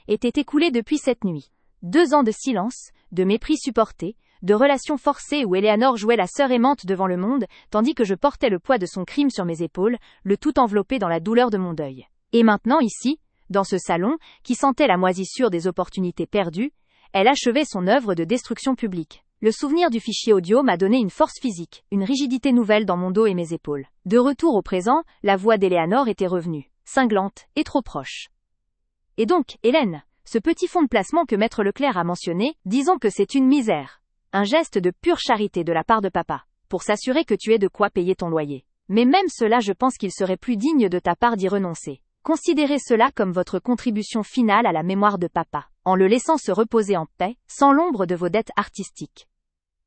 étaient écoulés depuis cette nuit. 2 ans de silence, de mépris supporté, de relations forcées où Eleanor jouait la sœur aimante devant le monde, tandis que je portais le poids de son crime sur mes épaules, le tout enveloppé dans la douleur de mon deuil. Et maintenant ici, dans ce salon, qui sentait la moisissure des opportunités perdues, elle achevait son œuvre de destruction publique. Le souvenir du fichier audio m'a donné une force physique, une rigidité nouvelle dans mon dos et mes épaules. De retour au présent, la voix d'Eleanor était revenue, cinglante et trop proche. Et donc, Hélène, ce petit fonds de placement que Maître Leclerc a mentionné, disons que c'est une misère. Un geste de pure charité de la part de papa, pour s'assurer que tu aies de quoi payer ton loyer. Mais même cela, je pense qu'il serait plus digne de ta part d'y renoncer. Considérez cela comme votre contribution finale à la mémoire de papa, en le laissant se reposer en paix, sans l'ombre de vos dettes artistiques.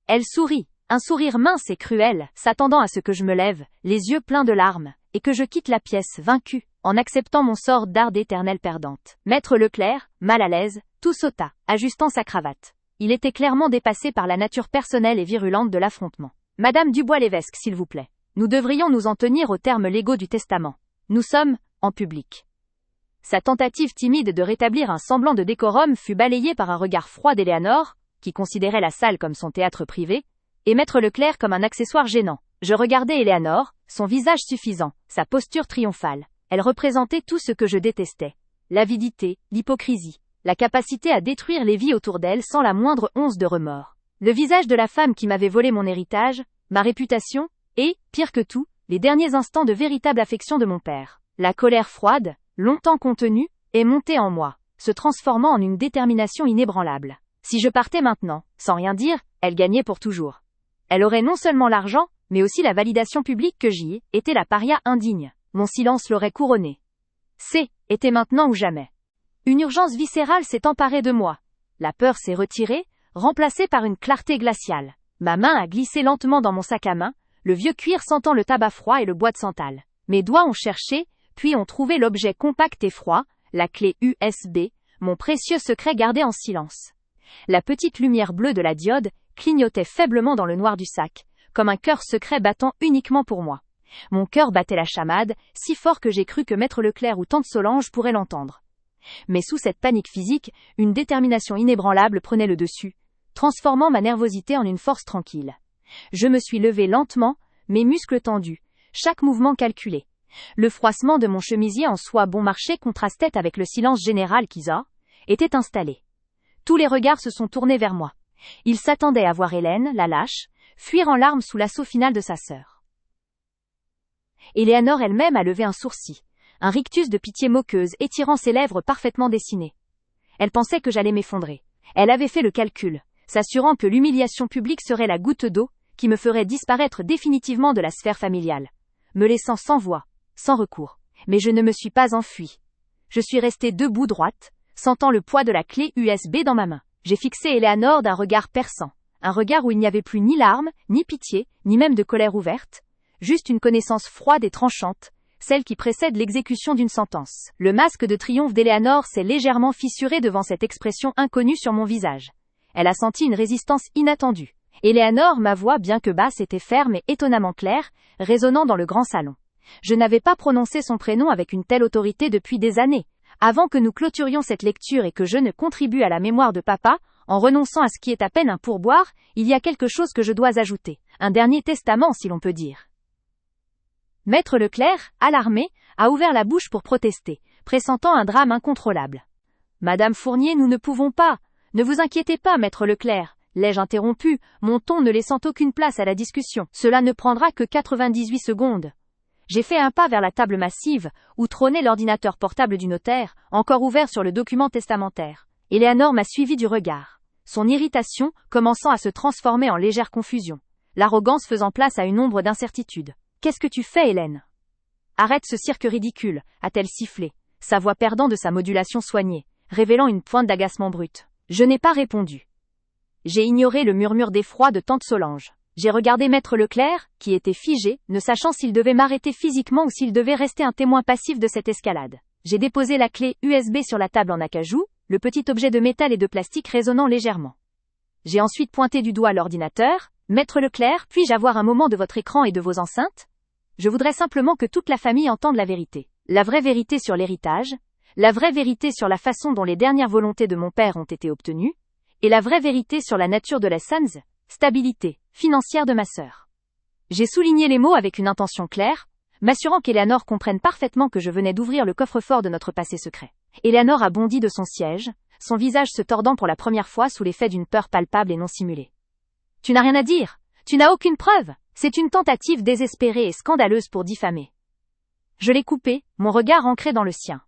Elle sourit, un sourire mince et cruel, s'attendant à ce que je me lève, les yeux pleins de larmes, et que je quitte la pièce vaincue, en acceptant mon sort d'art d'éternelle perdante. Maître Leclerc, mal à l'aise, tout sauta, ajustant sa cravate. Il était clairement dépassé par la nature personnelle et virulente de l'affrontement. Madame Dubois-Lévesque, s'il vous plaît. Nous devrions nous en tenir aux termes légaux du testament. Nous sommes, en public. Sa tentative timide de rétablir un semblant de décorum fut balayée par un regard froid d'Eleanor, qui considérait la salle comme son théâtre privé, et Maître Leclerc comme un accessoire gênant. Je regardais Eleanor, son visage suffisant, sa posture triomphale. Elle représentait tout ce que je détestais. L'avidité, l'hypocrisie. La capacité à détruire les vies autour d'elle sans la moindre once de remords. Le visage de la femme qui m'avait volé mon héritage, ma réputation, et, pire que tout, les derniers instants de véritable affection de mon père. La colère froide, longtemps contenue, est montée en moi, se transformant en une détermination inébranlable. Si je partais maintenant, sans rien dire, elle gagnait pour toujours. Elle aurait non seulement l'argent, mais aussi la validation publique que j'y étais la paria indigne. Mon silence l'aurait couronnée. Était maintenant ou jamais. Une urgence viscérale s'est emparée de moi. La peur s'est retirée, remplacée par une clarté glaciale. Ma main a glissé lentement dans mon sac à main, le vieux cuir sentant le tabac froid et le bois de santal. Mes doigts ont cherché, puis ont trouvé l'objet compact et froid, la clé USB, mon précieux secret gardé en silence. La petite lumière bleue de la diode clignotait faiblement dans le noir du sac, comme un cœur secret battant uniquement pour moi. Mon cœur battait la chamade, si fort que j'ai cru que Maître Leclerc ou tante Solange pourraient l'entendre. Mais sous cette panique physique, une détermination inébranlable prenait le dessus, transformant ma nervosité en une force tranquille. Je me suis levé lentement, mes muscles tendus, chaque mouvement calculé. Le froissement de mon chemisier en soie bon marché contrastait avec le silence général qui, était installé. Tous les regards se sont tournés vers moi. Ils s'attendaient à voir Hélène, la lâche, fuir en larmes sous l'assaut final de sa sœur. Éléanore elle-même a levé un sourcil, un rictus de pitié moqueuse étirant ses lèvres parfaitement dessinées. Elle pensait que j'allais m'effondrer. Elle avait fait le calcul, s'assurant que l'humiliation publique serait la goutte d'eau qui me ferait disparaître définitivement de la sphère familiale, me laissant sans voix, sans recours. Mais je ne me suis pas enfuie. Je suis restée debout droite, sentant le poids de la clé USB dans ma main. J'ai fixé Éléanore d'un regard perçant, un regard où il n'y avait plus ni larmes, ni pitié, ni même de colère ouverte, juste une connaissance froide et tranchante, celle qui précède l'exécution d'une sentence. Le masque de triomphe d'Éléanore s'est légèrement fissuré devant cette expression inconnue sur mon visage. Elle a senti une résistance inattendue. Éléanore, ma voix bien que basse était ferme et étonnamment claire, résonnant dans le grand salon. Je n'avais pas prononcé son prénom avec une telle autorité depuis des années. Avant que nous clôturions cette lecture et que je ne contribue à la mémoire de papa, en renonçant à ce qui est à peine un pourboire, il y a quelque chose que je dois ajouter. Un dernier testament, si l'on peut dire. Maître Leclerc, alarmé, a ouvert la bouche pour protester, pressentant un drame incontrôlable. Madame Fournier, nous ne pouvons pas. Ne vous inquiétez pas, Maître Leclerc, l'ai-je interrompu, mon ton ne laissant aucune place à la discussion. Cela ne prendra que 98 secondes. J'ai fait un pas vers la table massive, où trônait l'ordinateur portable du notaire, encore ouvert sur le document testamentaire. Éléanore m'a suivi du regard, son irritation commençant à se transformer en légère confusion, l'arrogance faisant place à une ombre d'incertitude. « Qu'est-ce que tu fais, Hélène ? Arrête ce cirque ridicule », a-t-elle sifflé, sa voix perdant de sa modulation soignée, révélant une pointe d'agacement brut. Je n'ai pas répondu. J'ai ignoré le murmure d'effroi de tante Solange. J'ai regardé Maître Leclerc, qui était figé, ne sachant s'il devait m'arrêter physiquement ou s'il devait rester un témoin passif de cette escalade. J'ai déposé la clé USB sur la table en acajou, le petit objet de métal et de plastique résonnant légèrement. J'ai ensuite pointé du doigt l'ordinateur. Maître Leclerc, puis-je avoir un moment de votre écran et de vos enceintes ? Je voudrais simplement que toute la famille entende la vérité. La vraie vérité sur l'héritage, la vraie vérité sur la façon dont les dernières volontés de mon père ont été obtenues, et la vraie vérité sur la nature de la stabilité financière de ma sœur. J'ai souligné les mots avec une intention claire, m'assurant qu'Éléanore comprenne parfaitement que je venais d'ouvrir le coffre-fort de notre passé secret. Éléanore a bondi de son siège, son visage se tordant pour la première fois sous l'effet d'une peur palpable et non simulée. « Tu n'as rien à dire, tu n'as aucune preuve, c'est une tentative désespérée et scandaleuse pour diffamer. » Je l'ai coupé, mon regard ancré dans le sien.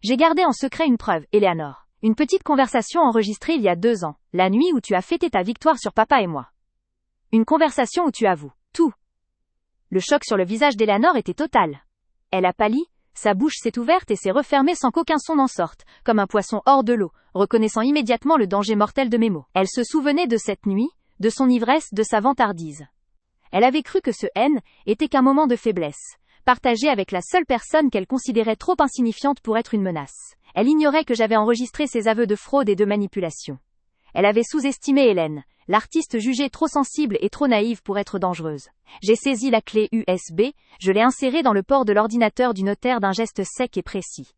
J'ai gardé en secret une preuve, Éléanore. Une petite conversation enregistrée il y a 2 ans, la nuit où tu as fêté ta victoire sur papa et moi. Une conversation où tu avoues tout. Le choc sur le visage d'Éléanore était total. Elle a pâli, sa bouche s'est ouverte et s'est refermée sans qu'aucun son n'en sorte, comme un poisson hors de l'eau, reconnaissant immédiatement le danger mortel de mes mots. Elle se souvenait de cette nuit, de son ivresse, de sa vantardise. Elle avait cru que ce haine était qu'un moment de faiblesse, partagé avec la seule personne qu'elle considérait trop insignifiante pour être une menace. Elle ignorait que j'avais enregistré ses aveux de fraude et de manipulation. Elle avait sous-estimé Hélène, l'artiste jugée trop sensible et trop naïve pour être dangereuse. J'ai saisi la clé USB, je l'ai insérée dans le port de l'ordinateur du notaire d'un geste sec et précis.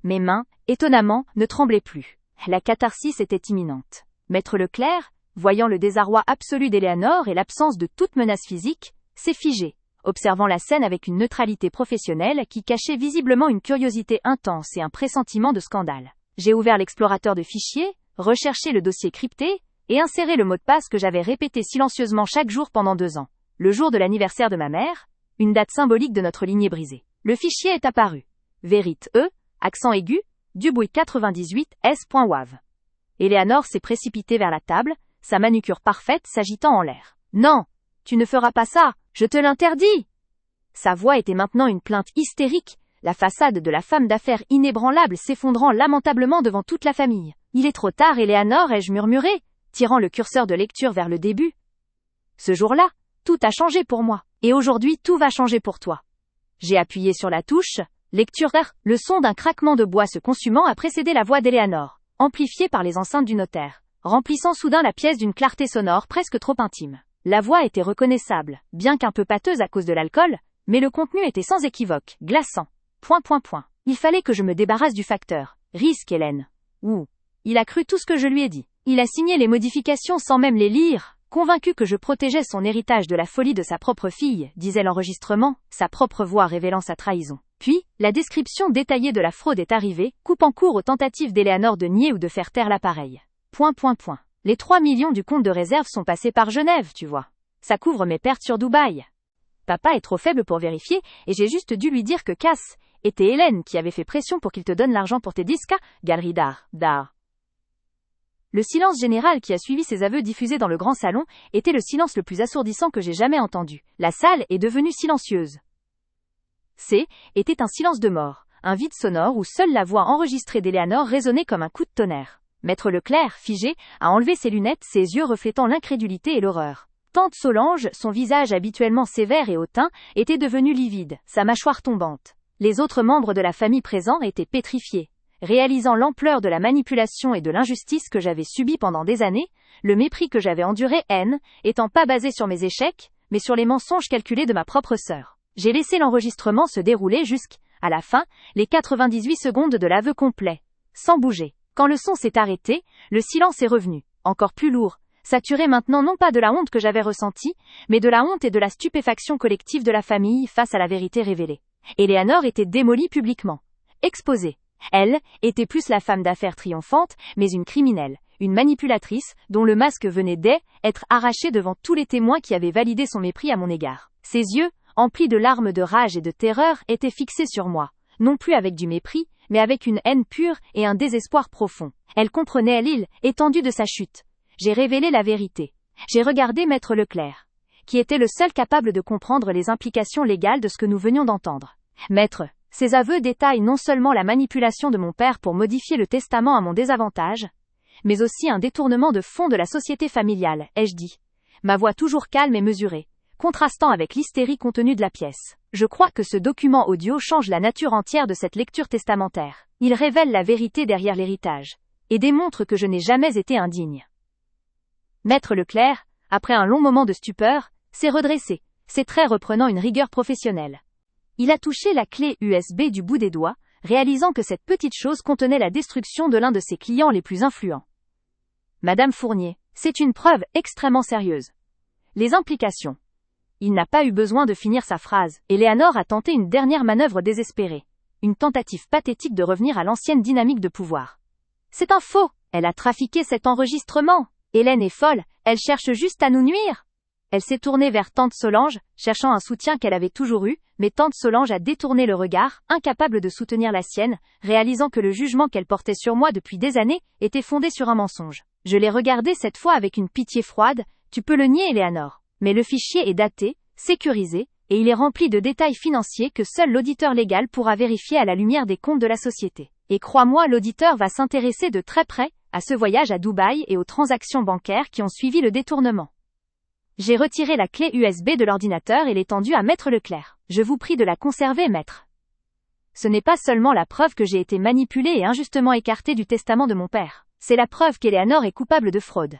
Mes mains, étonnamment, ne tremblaient plus. La catharsis était imminente. Maître Leclerc, voyant le désarroi absolu d'Éléanore et l'absence de toute menace physique, s'est figé, observant la scène avec une neutralité professionnelle qui cachait visiblement une curiosité intense et un pressentiment de scandale. J'ai ouvert l'explorateur de fichiers, recherché le dossier crypté, et inséré le mot de passe que j'avais répété silencieusement chaque jour pendant 2 ans. Le jour de l'anniversaire de ma mère, une date symbolique de notre lignée brisée. Le fichier est apparu. Vérite accent aigu, Dubuis 98, s.wav. Éléanore s'est précipitée vers la table, sa manucure parfaite s'agitant en l'air. Non, tu ne feras pas ça, je te l'interdis. Sa voix était maintenant une plainte hystérique, la façade de la femme d'affaires inébranlable s'effondrant lamentablement devant toute la famille. « Il est trop tard, Eleanor, ai-je murmuré, tirant le curseur de lecture vers le début. Ce jour-là, tout a changé pour moi. Et aujourd'hui, tout va changer pour toi. » J'ai appuyé sur la touche. Lecture. Le son d'un craquement de bois se consumant a précédé la voix d'Eleanor, amplifiée par les enceintes du notaire, remplissant soudain la pièce d'une clarté sonore presque trop intime. La voix était reconnaissable, bien qu'un peu pâteuse à cause de l'alcool, mais le contenu était sans équivoque, glaçant. Il fallait que je me débarrasse du facteur risque, Hélène. Ouh. Il a cru tout ce que je lui ai dit. Il a signé les modifications sans même les lire, convaincu que je protégeais son héritage de la folie de sa propre fille, disait l'enregistrement, sa propre voix révélant sa trahison. Puis, la description détaillée de la fraude est arrivée, coupant court aux tentatives d'Eleanor de nier ou de faire taire l'appareil. Les 3 millions du compte de réserve sont passés par Genève, tu vois. Ça couvre mes pertes sur Dubaï. Papa est trop faible pour vérifier, et j'ai juste dû lui dire que Cass était Hélène qui avait fait pression pour qu'il te donne l'argent pour tes disques, galerie d'art. Le silence général qui a suivi ces aveux diffusés dans le grand salon était le silence le plus assourdissant que j'ai jamais entendu. La salle est devenue silencieuse. Était un silence de mort, un vide sonore où seule la voix enregistrée d'Eleanor résonnait comme un coup de tonnerre. Maître Leclerc, figé, a enlevé ses lunettes, ses yeux reflétant l'incrédulité et l'horreur. Tante Solange, son visage habituellement sévère et hautain, était devenu livide, sa mâchoire tombante. Les autres membres de la famille présents étaient pétrifiés. Réalisant l'ampleur de la manipulation et de l'injustice que j'avais subie pendant des années, le mépris que j'avais enduré, étant pas basé sur mes échecs, mais sur les mensonges calculés de ma propre sœur. J'ai laissé l'enregistrement se dérouler jusqu'à la fin, les 98 secondes de l'aveu complet, sans bouger. Quand le son s'est arrêté, le silence est revenu, encore plus lourd, saturé maintenant non pas de la honte que j'avais ressentie, mais de la honte et de la stupéfaction collective de la famille face à la vérité révélée. Eleanor était démolie publiquement, exposée. Elle était plus la femme d'affaires triomphante, mais une criminelle, une manipulatrice, dont le masque venait d'être arraché devant tous les témoins qui avaient validé son mépris à mon égard. Ses yeux, emplis de larmes de rage et de terreur, étaient fixés sur moi, non plus avec du mépris, mais avec une haine pure et un désespoir profond. Elle comprenait l'île, étendue de sa chute. J'ai révélé la vérité. J'ai regardé Maître Leclerc, qui était le seul capable de comprendre les implications légales de ce que nous venions d'entendre. Maître, ces aveux détaillent non seulement la manipulation de mon père pour modifier le testament à mon désavantage, mais aussi un détournement de fond de la société familiale, ai-je dit. Ma voix toujours calme et mesurée, contrastant avec l'hystérie contenue de la pièce. Je crois que ce document audio change la nature entière de cette lecture testamentaire. Il révèle la vérité derrière l'héritage, et démontre que je n'ai jamais été indigne. Maître Leclerc, après un long moment de stupeur, s'est redressé, ses traits reprenant une rigueur professionnelle. Il a touché la clé USB du bout des doigts, réalisant que cette petite chose contenait la destruction de l'un de ses clients les plus influents. Madame Fournier, c'est une preuve extrêmement sérieuse. Les implications. Il n'a pas eu besoin de finir sa phrase. Eleanor a tenté une dernière manœuvre désespérée. Une tentative pathétique de revenir à l'ancienne dynamique de pouvoir. C'est un faux. Elle a trafiqué cet enregistrement. Hélène est folle. Elle cherche juste à nous nuire. Elle s'est tournée vers tante Solange, cherchant un soutien qu'elle avait toujours eu, mais tante Solange a détourné le regard, incapable de soutenir la sienne, réalisant que le jugement qu'elle portait sur moi depuis des années était fondé sur un mensonge. Je l'ai regardée cette fois avec une pitié froide. Tu peux le nier, Eleanor. Mais le fichier est daté, sécurisé, et il est rempli de détails financiers que seul l'auditeur légal pourra vérifier à la lumière des comptes de la société. Et crois-moi, l'auditeur va s'intéresser de très près à ce voyage à Dubaï et aux transactions bancaires qui ont suivi le détournement. J'ai retiré la clé USB de l'ordinateur et l'ai tendue à Maître Leclerc. Je vous prie de la conserver, maître. Ce n'est pas seulement la preuve que j'ai été manipulée et injustement écartée du testament de mon père. C'est la preuve qu'Eleanor est coupable de fraude.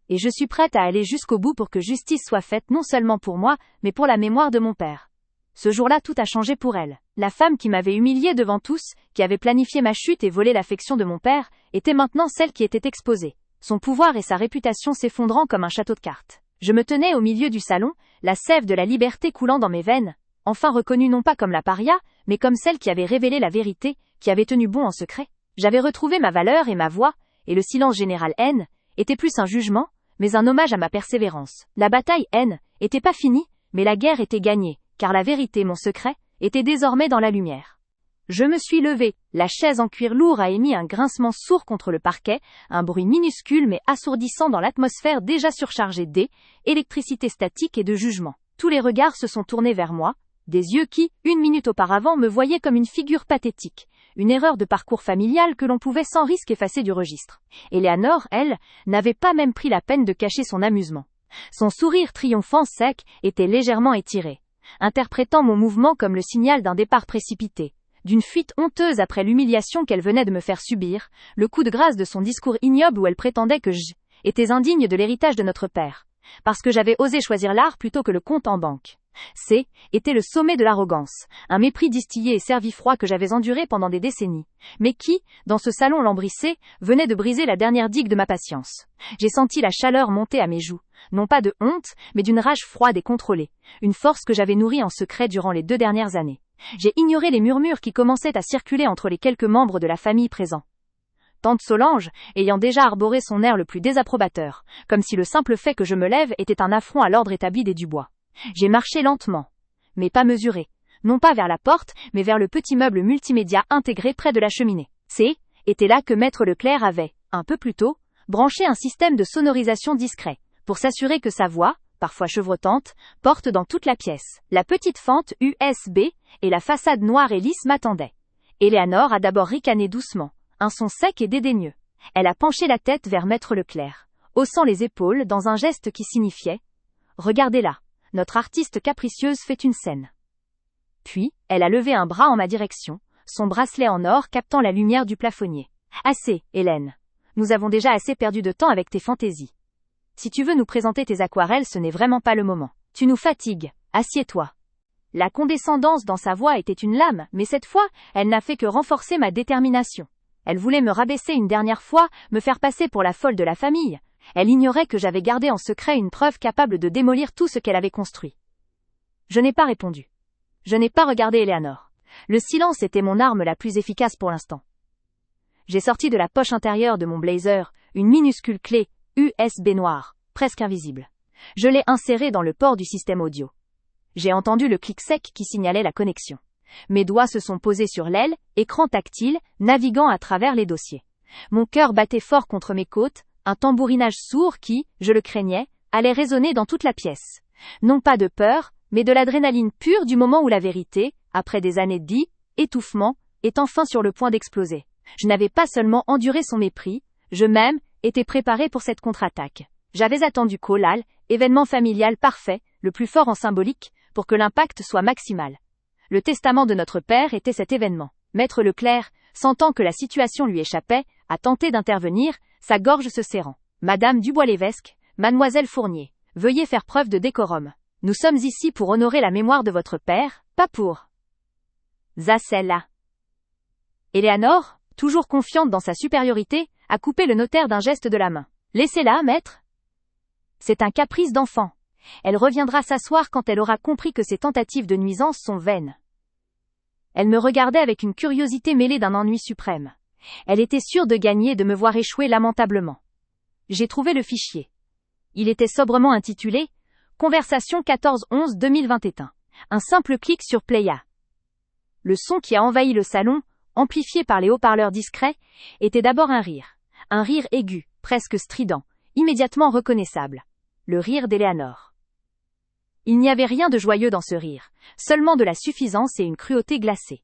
Et je suis prête à aller jusqu'au bout pour que justice soit faite non seulement pour moi, mais pour la mémoire de mon père. Ce jour-là, tout a changé pour elle. La femme qui m'avait humiliée devant tous, qui avait planifié ma chute et volé l'affection de mon père, était maintenant celle qui était exposée. Son pouvoir et sa réputation s'effondrant comme un château de cartes. Je me tenais au milieu du salon, la sève de la liberté coulant dans mes veines, enfin reconnue non pas comme la paria, mais comme celle qui avait révélé la vérité, qui avait tenu bon en secret. J'avais retrouvé ma valeur et ma voix, et le silence général était plus un jugement, mais un hommage à ma persévérance. La bataille était pas finie, mais la guerre était gagnée, car la vérité, mon secret, était désormais dans la lumière. Je me suis levée, la chaise en cuir lourd a émis un grincement sourd contre le parquet, un bruit minuscule mais assourdissant dans l'atmosphère déjà surchargée d'électricité statique et de jugement. Tous les regards se sont tournés vers moi, Des yeux qui, une minute auparavant, me voyaient comme une figure pathétique. Une erreur de parcours familial que l'on pouvait sans risque effacer du registre. Eleanor, elle, n'avait pas même pris la peine de cacher son amusement. Son sourire triomphant sec était légèrement étiré, interprétant mon mouvement comme le signal d'un départ précipité, d'une fuite honteuse après l'humiliation qu'elle venait de me faire subir, le coup de grâce de son discours ignoble où elle prétendait que j'étais indigne de l'héritage de notre père, parce que j'avais osé choisir l'art plutôt que le compte en banque. Était le sommet de l'arrogance, un mépris distillé et servi froid que j'avais enduré pendant des décennies, mais qui, dans ce salon lambrissé, venait de briser la dernière digue de ma patience. J'ai senti la chaleur monter à mes joues, non pas de honte, mais d'une rage froide et contrôlée, une force que j'avais nourrie en secret durant les 2 dernières années. J'ai ignoré les murmures qui commençaient à circuler entre les quelques membres de la famille présents. Tante Solange, ayant déjà arboré son air le plus désapprobateur, comme si le simple fait que je me lève était un affront à l'ordre établi des Dubois. J'ai marché lentement, mais pas mesuré, non pas vers la porte, mais vers le petit meuble multimédia intégré près de la cheminée. Était là que Maître Leclerc avait, un peu plus tôt, branché un système de sonorisation discret, pour s'assurer que sa voix, parfois chevrotante, porte dans toute la pièce. La petite fente USB et la façade noire et lisse m'attendaient. Eleanor a d'abord ricané doucement, un son sec et dédaigneux. Elle a penché la tête vers Maître Leclerc, haussant les épaules dans un geste qui signifiait « Regardez-la, notre artiste capricieuse fait une scène ». Puis, elle a levé un bras en ma direction, son bracelet en or captant la lumière du plafonnier. « Assez, Hélène. Nous avons déjà assez perdu de temps avec tes fantaisies. Si tu veux nous présenter tes aquarelles, ce n'est vraiment pas le moment. Tu nous fatigues, assieds-toi. » La condescendance dans sa voix était une lame, mais cette fois, elle n'a fait que renforcer ma détermination. Elle voulait me rabaisser une dernière fois, me faire passer pour la folle de la famille. Elle ignorait que j'avais gardé en secret une preuve capable de démolir tout ce qu'elle avait construit. Je n'ai pas répondu. Je n'ai pas regardé Eleanor. Le silence était mon arme la plus efficace pour l'instant. J'ai sorti de la poche intérieure de mon blazer une minuscule clé USB noire, presque invisible. Je l'ai insérée dans le port du système audio. J'ai entendu le clic sec qui signalait la connexion. Mes doigts se sont posés sur l'aile, écran tactile, naviguant à travers les dossiers. Mon cœur battait fort contre mes côtes, un tambourinage sourd qui, je le craignais, allait résonner dans toute la pièce. Non pas de peur, mais de l'adrénaline pure du moment où la vérité, après des années d'étouffement, est enfin sur le point d'exploser. Je n'avais pas seulement enduré son mépris, je même étais préparé pour cette contre-attaque. J'avais attendu Kolal, événement familial parfait, le plus fort en symbolique, pour que l'impact soit maximal. Le testament de notre père était cet événement. Maître Leclerc, sentant que la situation lui échappait, a tenté d'intervenir, sa gorge se serrant. Madame Dubois-Lévesque, Mademoiselle Fournier, veuillez faire preuve de décorum. Nous sommes ici pour honorer la mémoire de votre père, pas pour Zacella. Eleanor, toujours confiante dans sa supériorité, a coupé le notaire d'un geste de la main. Laissez-la, maître. C'est un caprice d'enfant. Elle reviendra s'asseoir quand elle aura compris que ses tentatives de nuisance sont vaines. Elle me regardait avec une curiosité mêlée d'un ennui suprême. Elle était sûre de gagner et de me voir échouer lamentablement. J'ai trouvé le fichier. Il était sobrement intitulé « Conversation 14-11-2021 ». Un simple clic sur Playa. Le son qui a envahi le salon, amplifié par les haut-parleurs discrets, était d'abord un rire. Un rire aigu, presque strident, immédiatement reconnaissable. Le rire d'Eleanor. Il n'y avait rien de joyeux dans ce rire, seulement de la suffisance et une cruauté glacée.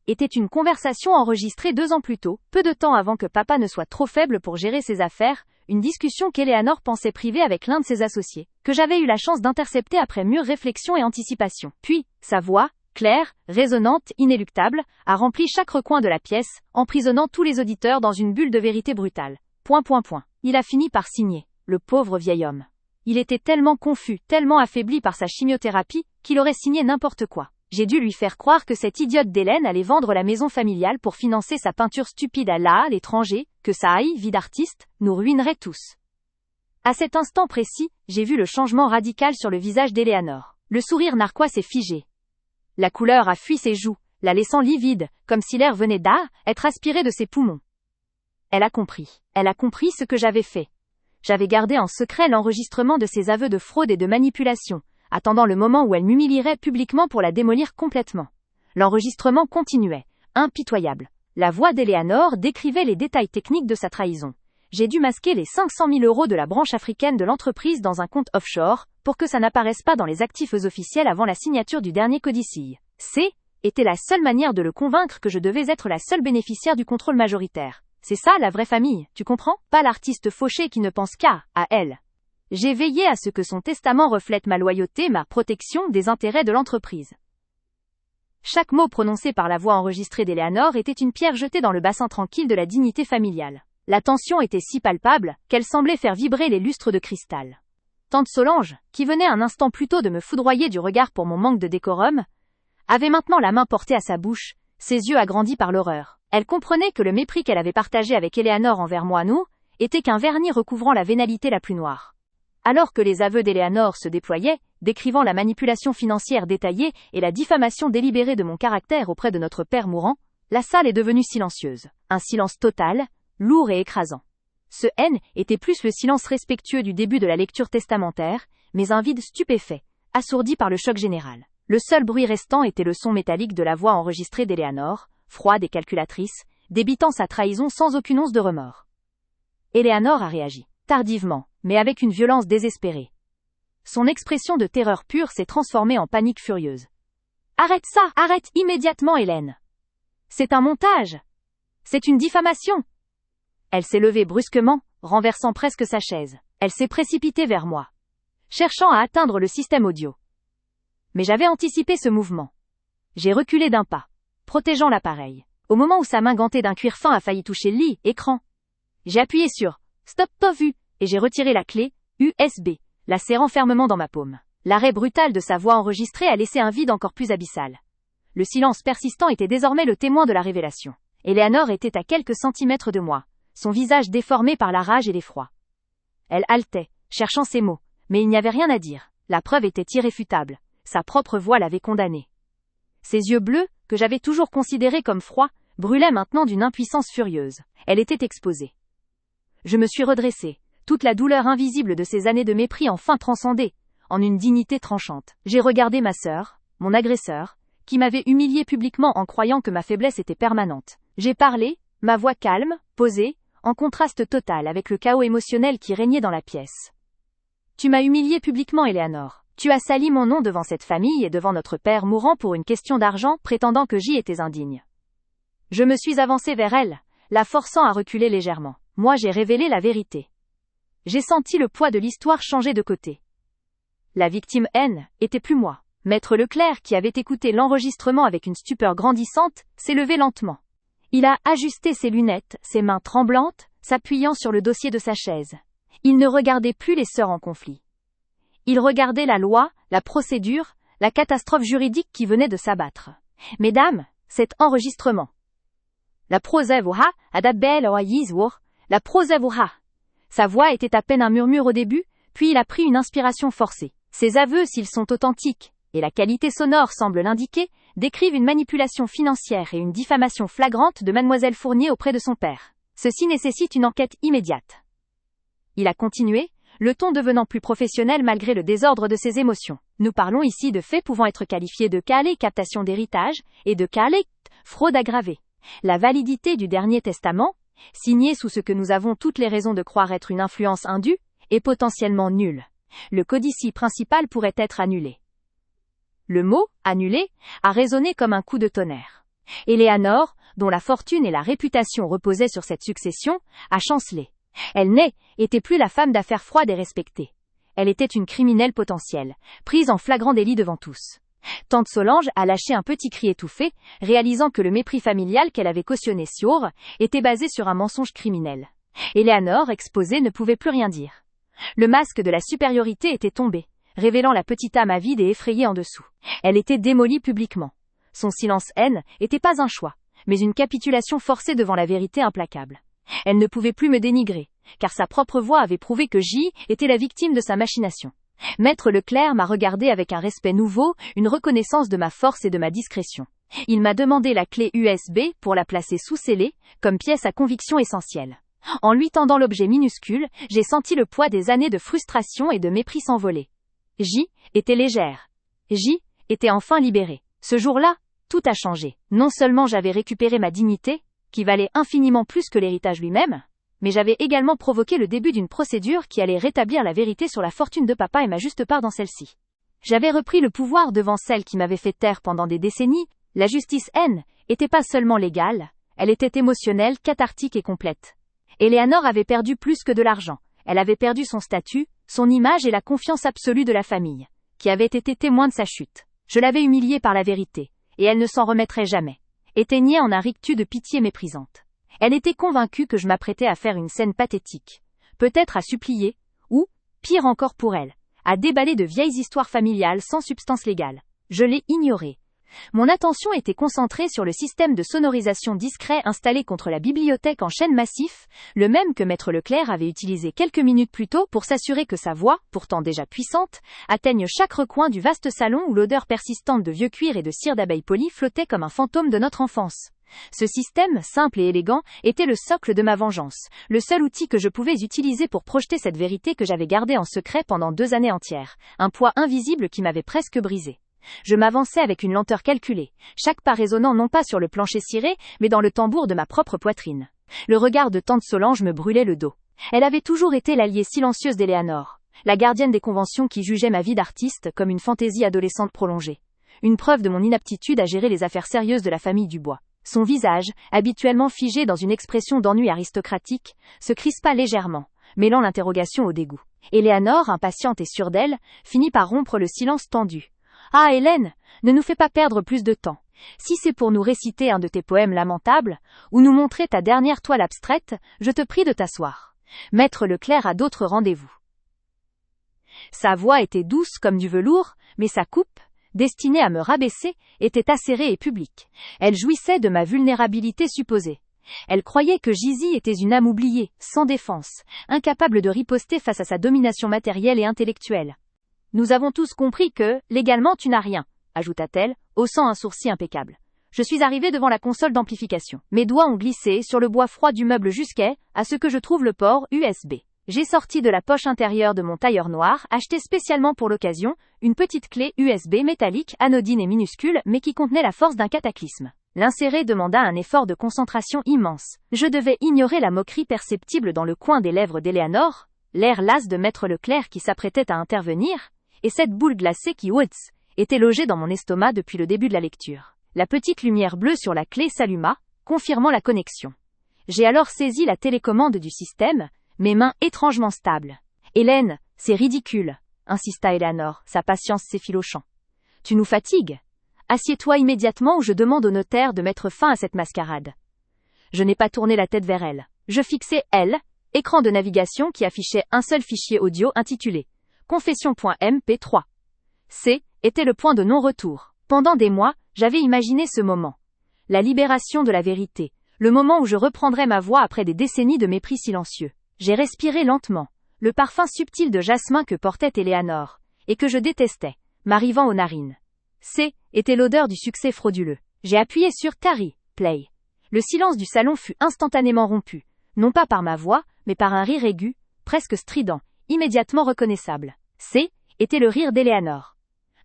Était une conversation enregistrée 2 ans plus tôt, peu de temps avant que papa ne soit trop faible pour gérer ses affaires, une discussion qu'Eleanor pensait privée avec l'un de ses associés, que j'avais eu la chance d'intercepter après mûre réflexion et anticipation. Puis, sa voix, claire, résonante, inéluctable, a rempli chaque recoin de la pièce, emprisonnant tous les auditeurs dans une bulle de vérité brutale. Il a fini par signer, le pauvre vieil homme. Il était tellement confus, tellement affaibli par sa chimiothérapie, qu'il aurait signé n'importe quoi. J'ai dû lui faire croire que cette idiote d'Hélène allait vendre la maison familiale pour financer sa peinture stupide à l'étranger, que sa vie d'artiste nous ruinerait tous. À cet instant précis, j'ai vu le changement radical sur le visage d'Eleanor. Le sourire narquois s'est figé. La couleur a fui ses joues, la laissant livide, comme si l'air venait d'être aspiré de ses poumons. Elle a compris. Elle a compris ce que j'avais fait. J'avais gardé en secret l'enregistrement de ses aveux de fraude et de manipulation, attendant le moment où elle m'humilierait publiquement pour la démolir complètement. L'enregistrement continuait, impitoyable. La voix d'Eleanor décrivait les détails techniques de sa trahison. J'ai dû masquer les 500 000 € de la branche africaine de l'entreprise dans un compte offshore, pour que ça n'apparaisse pas dans les actifs officiels avant la signature du dernier codicille. Était la seule manière de le convaincre que je devais être la seule bénéficiaire du contrôle majoritaire. C'est ça la vraie famille, tu comprends? Pas l'artiste fauché qui ne pense qu'à elle. J'ai veillé à ce que son testament reflète ma loyauté, ma protection des intérêts de l'entreprise. Chaque mot prononcé par la voix enregistrée d'Eleanor était une pierre jetée dans le bassin tranquille de la dignité familiale. La tension était si palpable, qu'elle semblait faire vibrer les lustres de cristal. Tante Solange, qui venait un instant plus tôt de me foudroyer du regard pour mon manque de décorum, avait maintenant la main portée à sa bouche, ses yeux agrandis par l'horreur. Elle comprenait que le mépris qu'elle avait partagé avec Eleanor envers moi, était qu'un vernis recouvrant la vénalité la plus noire. Alors que les aveux d'Eleanor se déployaient, décrivant la manipulation financière détaillée et la diffamation délibérée de mon caractère auprès de notre père mourant, la salle est devenue silencieuse. Un silence total, lourd et écrasant. Ce N était plus le silence respectueux du début de la lecture testamentaire, mais un vide stupéfait, assourdi par le choc général. Le seul bruit restant était le son métallique de la voix enregistrée d'Eleanor, froide et calculatrice, débitant sa trahison sans aucune once de remords. Eleanor a réagi, tardivement, mais avec une violence désespérée. Son expression de terreur pure s'est transformée en panique furieuse. « Arrête ça! Arrête immédiatement, Hélène! C'est un montage! C'est une diffamation! » Elle s'est levée brusquement, renversant presque sa chaise. Elle s'est précipitée vers moi, cherchant à atteindre le système audio. Mais j'avais anticipé ce mouvement. J'ai reculé d'un pas, protégeant l'appareil. Au moment où sa main gantée d'un cuir fin a failli toucher le écran, j'ai appuyé sur « Stop, pas vu » et j'ai retiré la clé USB, la serrant fermement dans ma paume. L'arrêt brutal de sa voix enregistrée a laissé un vide encore plus abyssal. Le silence persistant était désormais le témoin de la révélation. Eleanor était à quelques centimètres de moi, son visage déformé par la rage et l'effroi. Elle haletait, cherchant ses mots, mais il n'y avait rien à dire. La preuve était irréfutable. Sa propre voix l'avait condamnée. Ses yeux bleus, que j'avais toujours considérés comme froids, brûlaient maintenant d'une impuissance furieuse. Elle était exposée. Je me suis redressée, toute la douleur invisible de ces années de mépris enfin transcendée, en une dignité tranchante. J'ai regardé ma sœur, mon agresseur, qui m'avait humiliée publiquement en croyant que ma faiblesse était permanente. J'ai parlé, ma voix calme, posée, en contraste total avec le chaos émotionnel qui régnait dans la pièce. Tu m'as humiliée publiquement, Eleanor. Tu as sali mon nom devant cette famille et devant notre père mourant pour une question d'argent, prétendant que j'y étais indigne. Je me suis avancée vers elle, la forçant à reculer légèrement. Moi, j'ai révélé la vérité. J'ai senti le poids de l'histoire changer de côté. La victime N était plus moi. Maître Leclerc, qui avait écouté l'enregistrement avec une stupeur grandissante, s'est levé lentement. Il a ajusté ses lunettes, ses mains tremblantes, s'appuyant sur le dossier de sa chaise. Il ne regardait plus les sœurs en conflit. Il regardait la loi, la procédure, la catastrophe juridique qui venait de s'abattre. Mesdames, cet enregistrement. La prosevura, adabel oayizwur, la prosevura. Sa voix était à peine un murmure au début, puis il a pris une inspiration forcée. Ses aveux, s'ils sont authentiques, et la qualité sonore semble l'indiquer, décrivent une manipulation financière et une diffamation flagrante de Mademoiselle Fournier auprès de son père. Ceci nécessite une enquête immédiate. Il a continué, le ton devenant plus professionnel malgré le désordre de ses émotions. Nous parlons ici de faits pouvant être qualifiés de calé captation d'héritage et de calé fraude aggravée. La validité du dernier testament, signé sous ce que nous avons toutes les raisons de croire être une influence indue, est potentiellement nulle. Le codicille principal pourrait être annulé. Le mot « annulé » a résonné comme un coup de tonnerre. Eleanor, dont la fortune et la réputation reposaient sur cette succession, a chancelé. Elle n'était plus la femme d'affaires froide et respectée. Elle était une criminelle potentielle, prise en flagrant délit devant tous. Tante Solange a lâché un petit cri étouffé, réalisant que le mépris familial qu'elle avait cautionné était basé sur un mensonge criminel. Eleanor, exposée, ne pouvait plus rien dire. Le masque de la supériorité était tombé, révélant la petite âme avide et effrayée en dessous. Elle était démolie publiquement. Son silence haine n'était pas un choix, mais une capitulation forcée devant la vérité implacable. Elle ne pouvait plus me dénigrer, car sa propre voix avait prouvé que J était la victime de sa machination. Maître Leclerc m'a regardé avec un respect nouveau, une reconnaissance de ma force et de ma discrétion. Il m'a demandé la clé USB pour la placer sous scellé, comme pièce à conviction essentielle. En lui tendant l'objet minuscule, j'ai senti le poids des années de frustration et de mépris s'envoler. J était légère. J était enfin libérée. Ce jour-là, tout a changé. Non seulement j'avais récupéré ma dignité, qui valait infiniment plus que l'héritage lui-même, mais j'avais également provoqué le début d'une procédure qui allait rétablir la vérité sur la fortune de papa et ma juste part dans celle-ci. J'avais repris le pouvoir devant celle qui m'avait fait taire pendant des décennies. La justice n'était pas seulement légale, elle était émotionnelle, cathartique et complète. Eleanor avait perdu plus que de l'argent. Elle avait perdu son statut, son image et la confiance absolue de la famille, qui avait été témoin de sa chute. Je l'avais humiliée par la vérité, et elle ne s'en remettrait jamais. Éteignée en un rictus de pitié méprisante. Elle était convaincue que je m'apprêtais à faire une scène pathétique, peut-être à supplier, ou, pire encore pour elle, à déballer de vieilles histoires familiales sans substance légale. Je l'ai ignorée. Mon attention était concentrée sur le système de sonorisation discret installé contre la bibliothèque en chêne massif, le même que Maître Leclerc avait utilisé quelques minutes plus tôt pour s'assurer que sa voix, pourtant déjà puissante, atteigne chaque recoin du vaste salon où l'odeur persistante de vieux cuir et de cire d'abeille polie flottait comme un fantôme de notre enfance. Ce système, simple et élégant, était le socle de ma vengeance, le seul outil que je pouvais utiliser pour projeter cette vérité que j'avais gardée en secret pendant 2 années entières, un poids invisible qui m'avait presque brisé. Je m'avançais avec une lenteur calculée, chaque pas résonnant non pas sur le plancher ciré, mais dans le tambour de ma propre poitrine. Le regard de tante Solange me brûlait le dos. Elle avait toujours été l'alliée silencieuse d'Eleanor, la gardienne des conventions qui jugeait ma vie d'artiste comme une fantaisie adolescente prolongée. Une preuve de mon inaptitude à gérer les affaires sérieuses de la famille Dubois. Son visage, habituellement figé dans une expression d'ennui aristocratique, se crispa légèrement, mêlant l'interrogation au dégoût. Eleanor, impatiente et sûre d'elle, finit par rompre le silence tendu. « Ah, Hélène, ne nous fais pas perdre plus de temps. Si c'est pour nous réciter un de tes poèmes lamentables, ou nous montrer ta dernière toile abstraite, je te prie de t'asseoir. Maître Leclerc a d'autres rendez-vous. » Sa voix était douce comme du velours, mais sa coupe, destinée à me rabaisser, était acérée et publique. Elle jouissait de ma vulnérabilité supposée. Elle croyait que Gizy était une âme oubliée, sans défense, incapable de riposter face à sa domination matérielle et intellectuelle. « Nous avons tous compris que, légalement tu n'as rien, » ajouta-t-elle, haussant un sourcil impeccable. Je suis arrivée devant la console d'amplification. Mes doigts ont glissé sur le bois froid du meuble jusqu'à ce que je trouve le port USB. J'ai sorti de la poche intérieure de mon tailleur noir, acheté spécialement pour l'occasion, une petite clé USB métallique, anodine et minuscule, mais qui contenait la force d'un cataclysme. L'insérer demanda un effort de concentration immense. Je devais ignorer la moquerie perceptible dans le coin des lèvres d'Eleanor, l'air las de Maître Leclerc qui s'apprêtait à intervenir, et cette boule glacée qui, était logée dans mon estomac depuis le début de la lecture. La petite lumière bleue sur la clé s'alluma, confirmant la connexion. J'ai alors saisi la télécommande du système, mes mains étrangement stables. « Hélène, c'est ridicule, » insista Eleanor, sa patience s'effilochant. « Tu nous fatigues. Assieds-toi immédiatement ou je demande au notaire de mettre fin à cette mascarade. » Je n'ai pas tourné la tête vers elle. Je fixais écran de navigation qui affichait un seul fichier audio intitulé Confession.mp3. Était le point de non-retour. Pendant des mois, j'avais imaginé ce moment. La libération de la vérité. Le moment où je reprendrais ma voix après des décennies de mépris silencieux. J'ai respiré lentement. Le parfum subtil de jasmin que portait Eleanor, et que je détestais, m'arrivant aux narines. Était l'odeur du succès frauduleux. J'ai appuyé sur Carrie, play. Le silence du salon fut instantanément rompu, non pas par ma voix, mais par un rire aigu, presque strident, immédiatement reconnaissable. Était le rire d'Eleanor.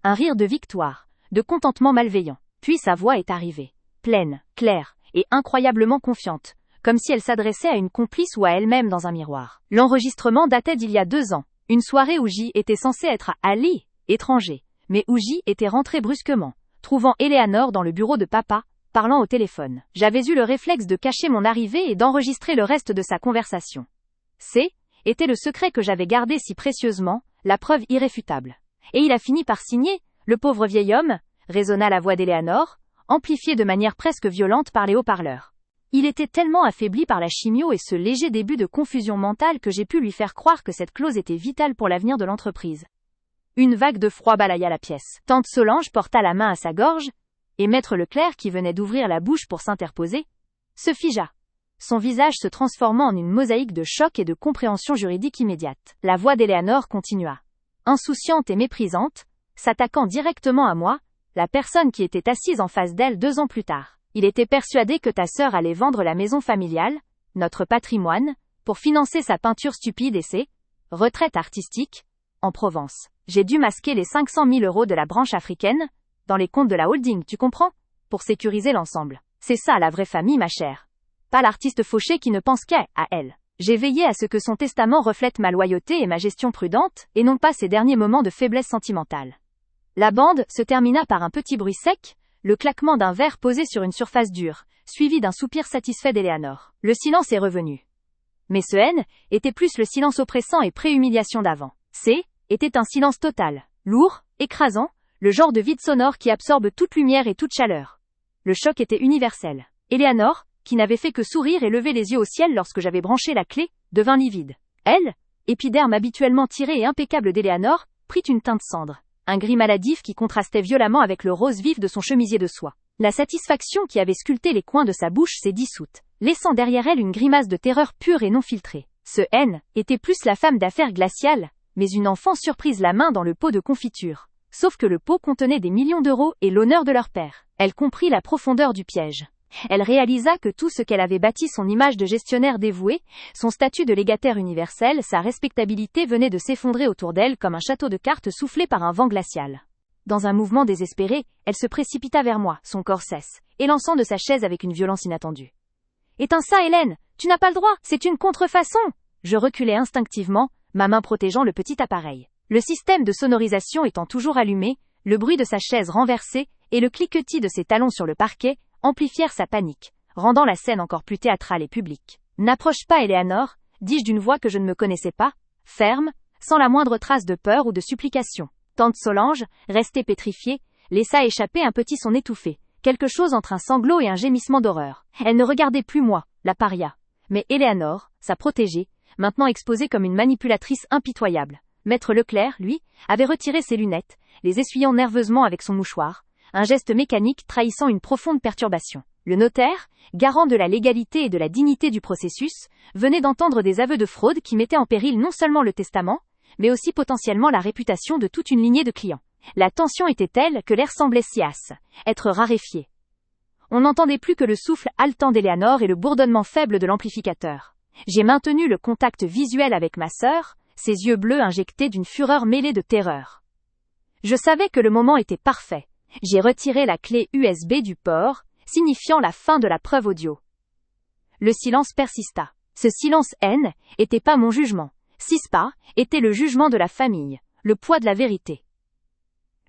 Un rire de victoire, de contentement malveillant. Puis sa voix est arrivée, pleine, claire, et incroyablement confiante, comme si elle s'adressait à une complice ou à elle-même dans un miroir. L'enregistrement datait d'il y a 2 ans, une soirée où J était censé être à l'étranger, mais où J était rentré brusquement, trouvant Eleanor dans le bureau de papa, parlant au téléphone. J'avais eu le réflexe de cacher mon arrivée et d'enregistrer le reste de sa conversation. Était le secret que j'avais gardé si précieusement, la preuve irréfutable. Et il a fini par signer, le pauvre vieil homme, résonna la voix d'Eleanor, amplifiée de manière presque violente par les haut-parleurs. Il était tellement affaibli par la chimio et ce léger début de confusion mentale que j'ai pu lui faire croire que cette clause était vitale pour l'avenir de l'entreprise. Une vague de froid balaya la pièce. Tante Solange porta la main à sa gorge, et Maître Leclerc, qui venait d'ouvrir la bouche pour s'interposer, se figea. Son visage se transformant en une mosaïque de choc et de compréhension juridique immédiate. La voix d'Eleanor continua. Insouciante et méprisante, s'attaquant directement à moi, la personne qui était assise en face d'elle 2 ans plus tard. Il était persuadé que ta sœur allait vendre la maison familiale, notre patrimoine, pour financer sa peinture stupide et ses retraites artistiques, en Provence. J'ai dû masquer les 500 000 € de la branche africaine, dans les comptes de la holding, tu comprends? Pour sécuriser l'ensemble. C'est ça la vraie famille, ma chère. Pas l'artiste fauché qui ne pense qu'à elle. J'ai veillé à ce que son testament reflète ma loyauté et ma gestion prudente, et non pas ses derniers moments de faiblesse sentimentale. La bande se termina par un petit bruit sec, le claquement d'un verre posé sur une surface dure, suivi d'un soupir satisfait d'Eleanor. Le silence est revenu. Mais ce N était plus le silence oppressant et pré-humiliation d'avant. C était un silence total, lourd, écrasant, le genre de vide sonore qui absorbe toute lumière et toute chaleur. Le choc était universel. Eleanor, qui n'avait fait que sourire et lever les yeux au ciel lorsque j'avais branché la clé, devint livide. Elle, épiderme habituellement tiré et impeccable d'Eleanor, prit une teinte cendre, un gris maladif qui contrastait violemment avec le rose vif de son chemisier de soie. La satisfaction qui avait sculpté les coins de sa bouche s'est dissoute, laissant derrière elle une grimace de terreur pure et non filtrée. Ce N était plus la femme d'affaires glaciale, mais une enfant surprise la main dans le pot de confiture. Sauf que le pot contenait des millions d'euros et l'honneur de leur père. Elle comprit la profondeur du piège. Elle réalisa que tout ce qu'elle avait bâti, son image de gestionnaire dévoué, son statut de légataire universel, sa respectabilité venait de s'effondrer autour d'elle comme un château de cartes soufflé par un vent glacial. Dans un mouvement désespéré, elle se précipita vers moi, son corps cesse, élançant de sa chaise avec une violence inattendue. « Éteins ça, Hélène! Tu n'as pas le droit! C'est une contrefaçon !» Je reculai instinctivement, ma main protégeant le petit appareil. Le système de sonorisation étant toujours allumé, le bruit de sa chaise renversée et le cliquetis de ses talons sur le parquet amplifièrent sa panique, rendant la scène encore plus théâtrale et publique. « N'approche pas, Eleanor, dis-je d'une voix que je ne me connaissais pas, ferme, sans la moindre trace de peur ou de supplication. Tante Solange, restée pétrifiée, laissa échapper un petit son étouffé, quelque chose entre un sanglot et un gémissement d'horreur. Elle ne regardait plus moi, la paria, mais Eleanor, sa protégée, maintenant exposée comme une manipulatrice impitoyable. Maître Leclerc, lui, avait retiré ses lunettes, les essuyant nerveusement avec son mouchoir, un geste mécanique trahissant une profonde perturbation. Le notaire, garant de la légalité et de la dignité du processus, venait d'entendre des aveux de fraude qui mettaient en péril non seulement le testament, mais aussi potentiellement la réputation de toute une lignée de clients. La tension était telle que l'air semblait être raréfié. On n'entendait plus que le souffle haletant d'Eleanor et le bourdonnement faible de l'amplificateur. J'ai maintenu le contact visuel avec ma sœur, ses yeux bleus injectés d'une fureur mêlée de terreur. Je savais que le moment était parfait. J'ai retiré la clé USB du port, signifiant la fin de la preuve audio. Le silence persista. Ce silence N était pas mon jugement. CISPA était le jugement de la famille, le poids de la vérité.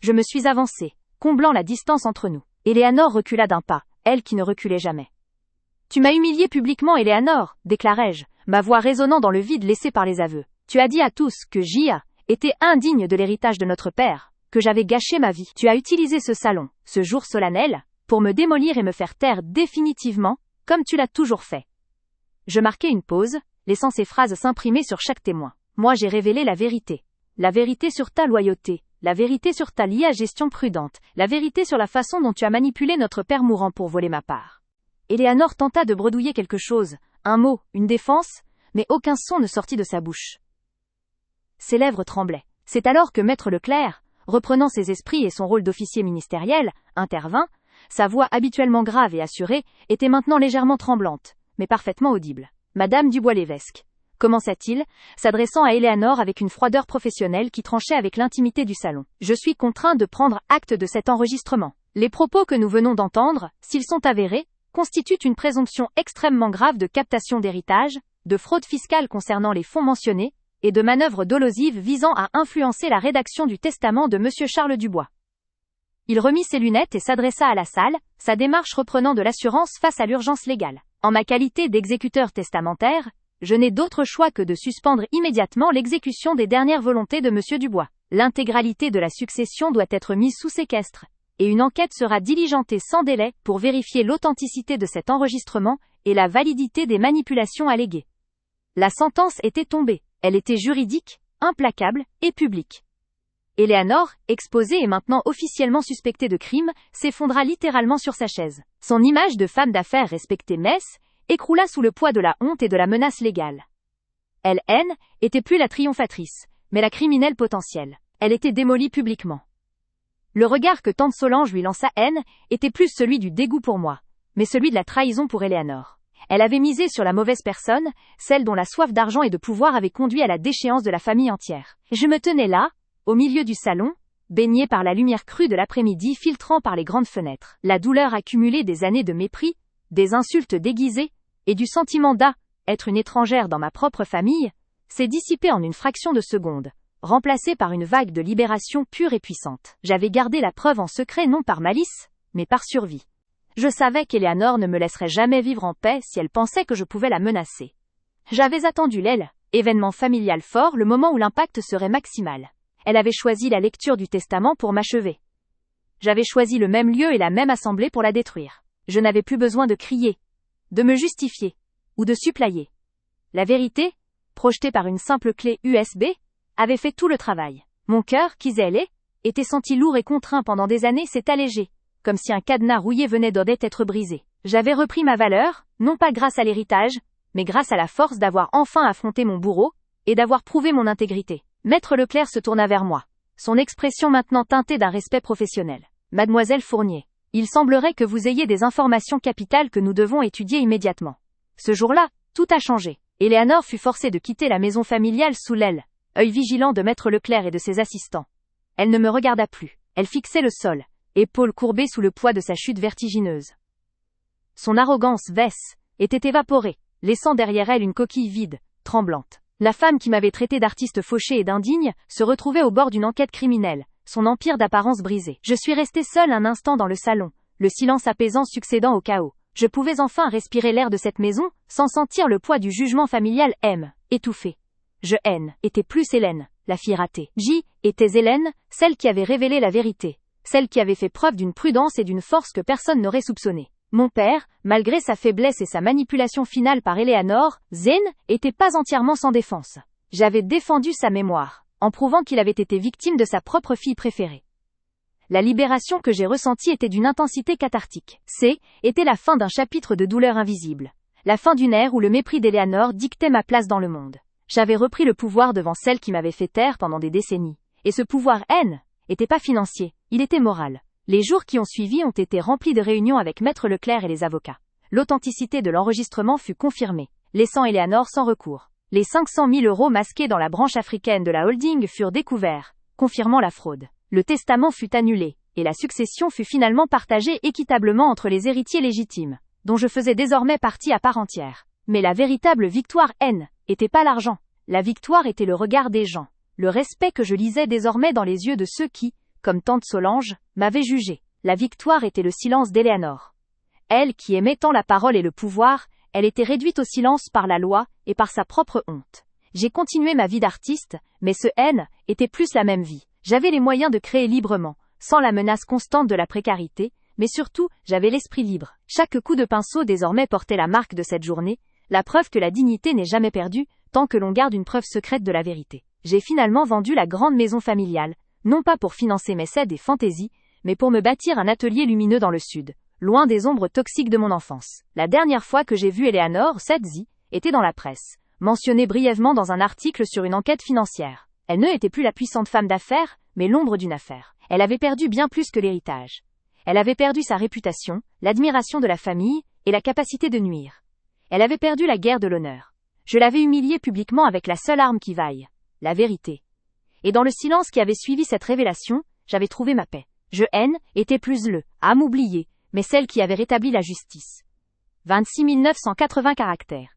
Je me suis avancé, comblant la distance entre nous. Eleanor recula d'un pas, elle qui ne reculait jamais. « Tu m'as humilié publiquement, Eleanor, déclarai-je, ma voix résonnant dans le vide laissé par les aveux. Tu as dit à tous que J.A. était indigne de l'héritage de notre père, que j'avais gâché ma vie. Tu as utilisé ce salon, ce jour solennel, pour me démolir et me faire taire définitivement, comme tu l'as toujours fait. » Je marquai une pause, laissant ces phrases s'imprimer sur chaque témoin. Moi j'ai révélé la vérité. La vérité sur ta loyauté, la vérité sur ta gestion prudente, la vérité sur la façon dont tu as manipulé notre père mourant pour voler ma part. Eleanor tenta de bredouiller quelque chose, un mot, une défense, mais aucun son ne sortit de sa bouche. Ses lèvres tremblaient. C'est alors que Maître Leclerc, reprenant ses esprits et son rôle d'officier ministériel, intervint. Sa voix habituellement grave et assurée était maintenant légèrement tremblante, mais parfaitement audible. « Madame Dubois-Lévesque », commença-t-il, s'adressant à Eleanor avec une froideur professionnelle qui tranchait avec l'intimité du salon. « Je suis contraint de prendre acte de cet enregistrement. Les propos que nous venons d'entendre, s'ils sont avérés, constituent une présomption extrêmement grave de captation d'héritage, de fraude fiscale concernant les fonds mentionnés, et de manœuvres dolosives visant à influencer la rédaction du testament de M. Charles Dubois. » Il remit ses lunettes et s'adressa à la salle, sa démarche reprenant de l'assurance face à l'urgence légale. En ma qualité d'exécuteur testamentaire, je n'ai d'autre choix que de suspendre immédiatement l'exécution des dernières volontés de M. Dubois. L'intégralité de la succession doit être mise sous séquestre, et une enquête sera diligentée sans délai pour vérifier l'authenticité de cet enregistrement et la validité des manipulations alléguées. La sentence était tombée. Elle était juridique, implacable et publique. Eleanor, exposée et maintenant officiellement suspectée de crime, s'effondra littéralement sur sa chaise. Son image de femme d'affaires respectée écroula sous le poids de la honte et de la menace légale. Elle était plus la triomphatrice, mais la criminelle potentielle. Elle était démolie publiquement. Le regard que tante Solange lui lança était plus celui du dégoût pour moi, mais celui de la trahison pour Eleanor. Elle avait misé sur la mauvaise personne, celle dont la soif d'argent et de pouvoir avait conduit à la déchéance de la famille entière. Je me tenais là, au milieu du salon, baigné par la lumière crue de l'après-midi filtrant par les grandes fenêtres. La douleur accumulée des années de mépris, des insultes déguisées, et du sentiment être une étrangère dans ma propre famille, s'est dissipée en une fraction de seconde, remplacée par une vague de libération pure et puissante. J'avais gardé la preuve en secret non par malice, mais par survie. Je savais qu'Eleanor ne me laisserait jamais vivre en paix si elle pensait que je pouvais la menacer. J'avais attendu événement familial fort, le moment où l'impact serait maximal. Elle avait choisi la lecture du testament pour m'achever. J'avais choisi le même lieu et la même assemblée pour la détruire. Je n'avais plus besoin de crier, de me justifier, ou de supplier. La vérité, projetée par une simple clé USB, avait fait tout le travail. Mon cœur, qui était senti lourd et contraint pendant des années, s'est allégé, comme si un cadenas rouillé venait d'être brisé. J'avais repris ma valeur, non pas grâce à l'héritage, mais grâce à la force d'avoir enfin affronté mon bourreau, et d'avoir prouvé mon intégrité. Maître Leclerc se tourna vers moi, son expression maintenant teintée d'un respect professionnel. Mademoiselle Fournier, il semblerait que vous ayez des informations capitales que nous devons étudier immédiatement. Ce jour-là, tout a changé. Eleanor fut forcée de quitter la maison familiale sous l'œil vigilant de Maître Leclerc et de ses assistants. Elle ne me regarda plus. Elle fixait le sol, épaules courbées sous le poids de sa chute vertigineuse. Son arrogance était évaporée, laissant derrière elle une coquille vide, tremblante. La femme qui m'avait traité d'artiste fauché et d'indigne se retrouvait au bord d'une enquête criminelle, son empire d'apparence brisé. Je suis restée seule un instant dans le salon, le silence apaisant succédant au chaos. Je pouvais enfin respirer l'air de cette maison, sans sentir le poids du jugement familial étouffé. Était plus Hélène, la fille ratée. Était Hélène, celle qui avait révélé la vérité, celle qui avait fait preuve d'une prudence et d'une force que personne n'aurait soupçonnée. Mon père, malgré sa faiblesse et sa manipulation finale par Eleanor, était pas entièrement sans défense. J'avais défendu sa mémoire, en prouvant qu'il avait été victime de sa propre fille préférée. La libération que j'ai ressentie était d'une intensité cathartique. Était la fin d'un chapitre de douleur invisible. La fin d'une ère où le mépris d'Eleanor dictait ma place dans le monde. J'avais repris le pouvoir devant celle qui m'avait fait taire pendant des décennies. Et ce pouvoir était pas financier, il était moral. Les jours qui ont suivi ont été remplis de réunions avec Maître Leclerc et les avocats. L'authenticité de l'enregistrement fut confirmée, laissant Eleanor sans recours. Les 500 000 € masqués dans la branche africaine de la holding furent découverts, confirmant la fraude. Le testament fut annulé, et la succession fut finalement partagée équitablement entre les héritiers légitimes, dont je faisais désormais partie à part entière. Mais la véritable victoire était pas l'argent. La victoire était le regard des gens, le respect que je lisais désormais dans les yeux de ceux qui, comme tante Solange, m'avaient jugé. La victoire était le silence d'Eleanor. Elle qui aimait tant la parole et le pouvoir, elle était réduite au silence par la loi et par sa propre honte. J'ai continué ma vie d'artiste, mais ce était plus la même vie. J'avais les moyens de créer librement, sans la menace constante de la précarité, mais surtout, j'avais l'esprit libre. Chaque coup de pinceau désormais portait la marque de cette journée, la preuve que la dignité n'est jamais perdue, tant que l'on garde une preuve secrète de la vérité. J'ai finalement vendu la grande maison familiale, non pas pour financer mes cèdes et fantaisies, mais pour me bâtir un atelier lumineux dans le sud, loin des ombres toxiques de mon enfance. La dernière fois que j'ai vu Eleanor, était dans la presse, mentionnée brièvement dans un article sur une enquête financière. Elle ne était plus la puissante femme d'affaires, mais l'ombre d'une affaire. Elle avait perdu bien plus que l'héritage. Elle avait perdu sa réputation, l'admiration de la famille, et la capacité de nuire. Elle avait perdu la guerre de l'honneur. Je l'avais humiliée publiquement avec la seule arme qui vaille, la vérité. Et dans le silence qui avait suivi cette révélation, j'avais trouvé ma paix. Était plus âme oubliée, mais celle qui avait rétabli la justice. 26 980 caractères.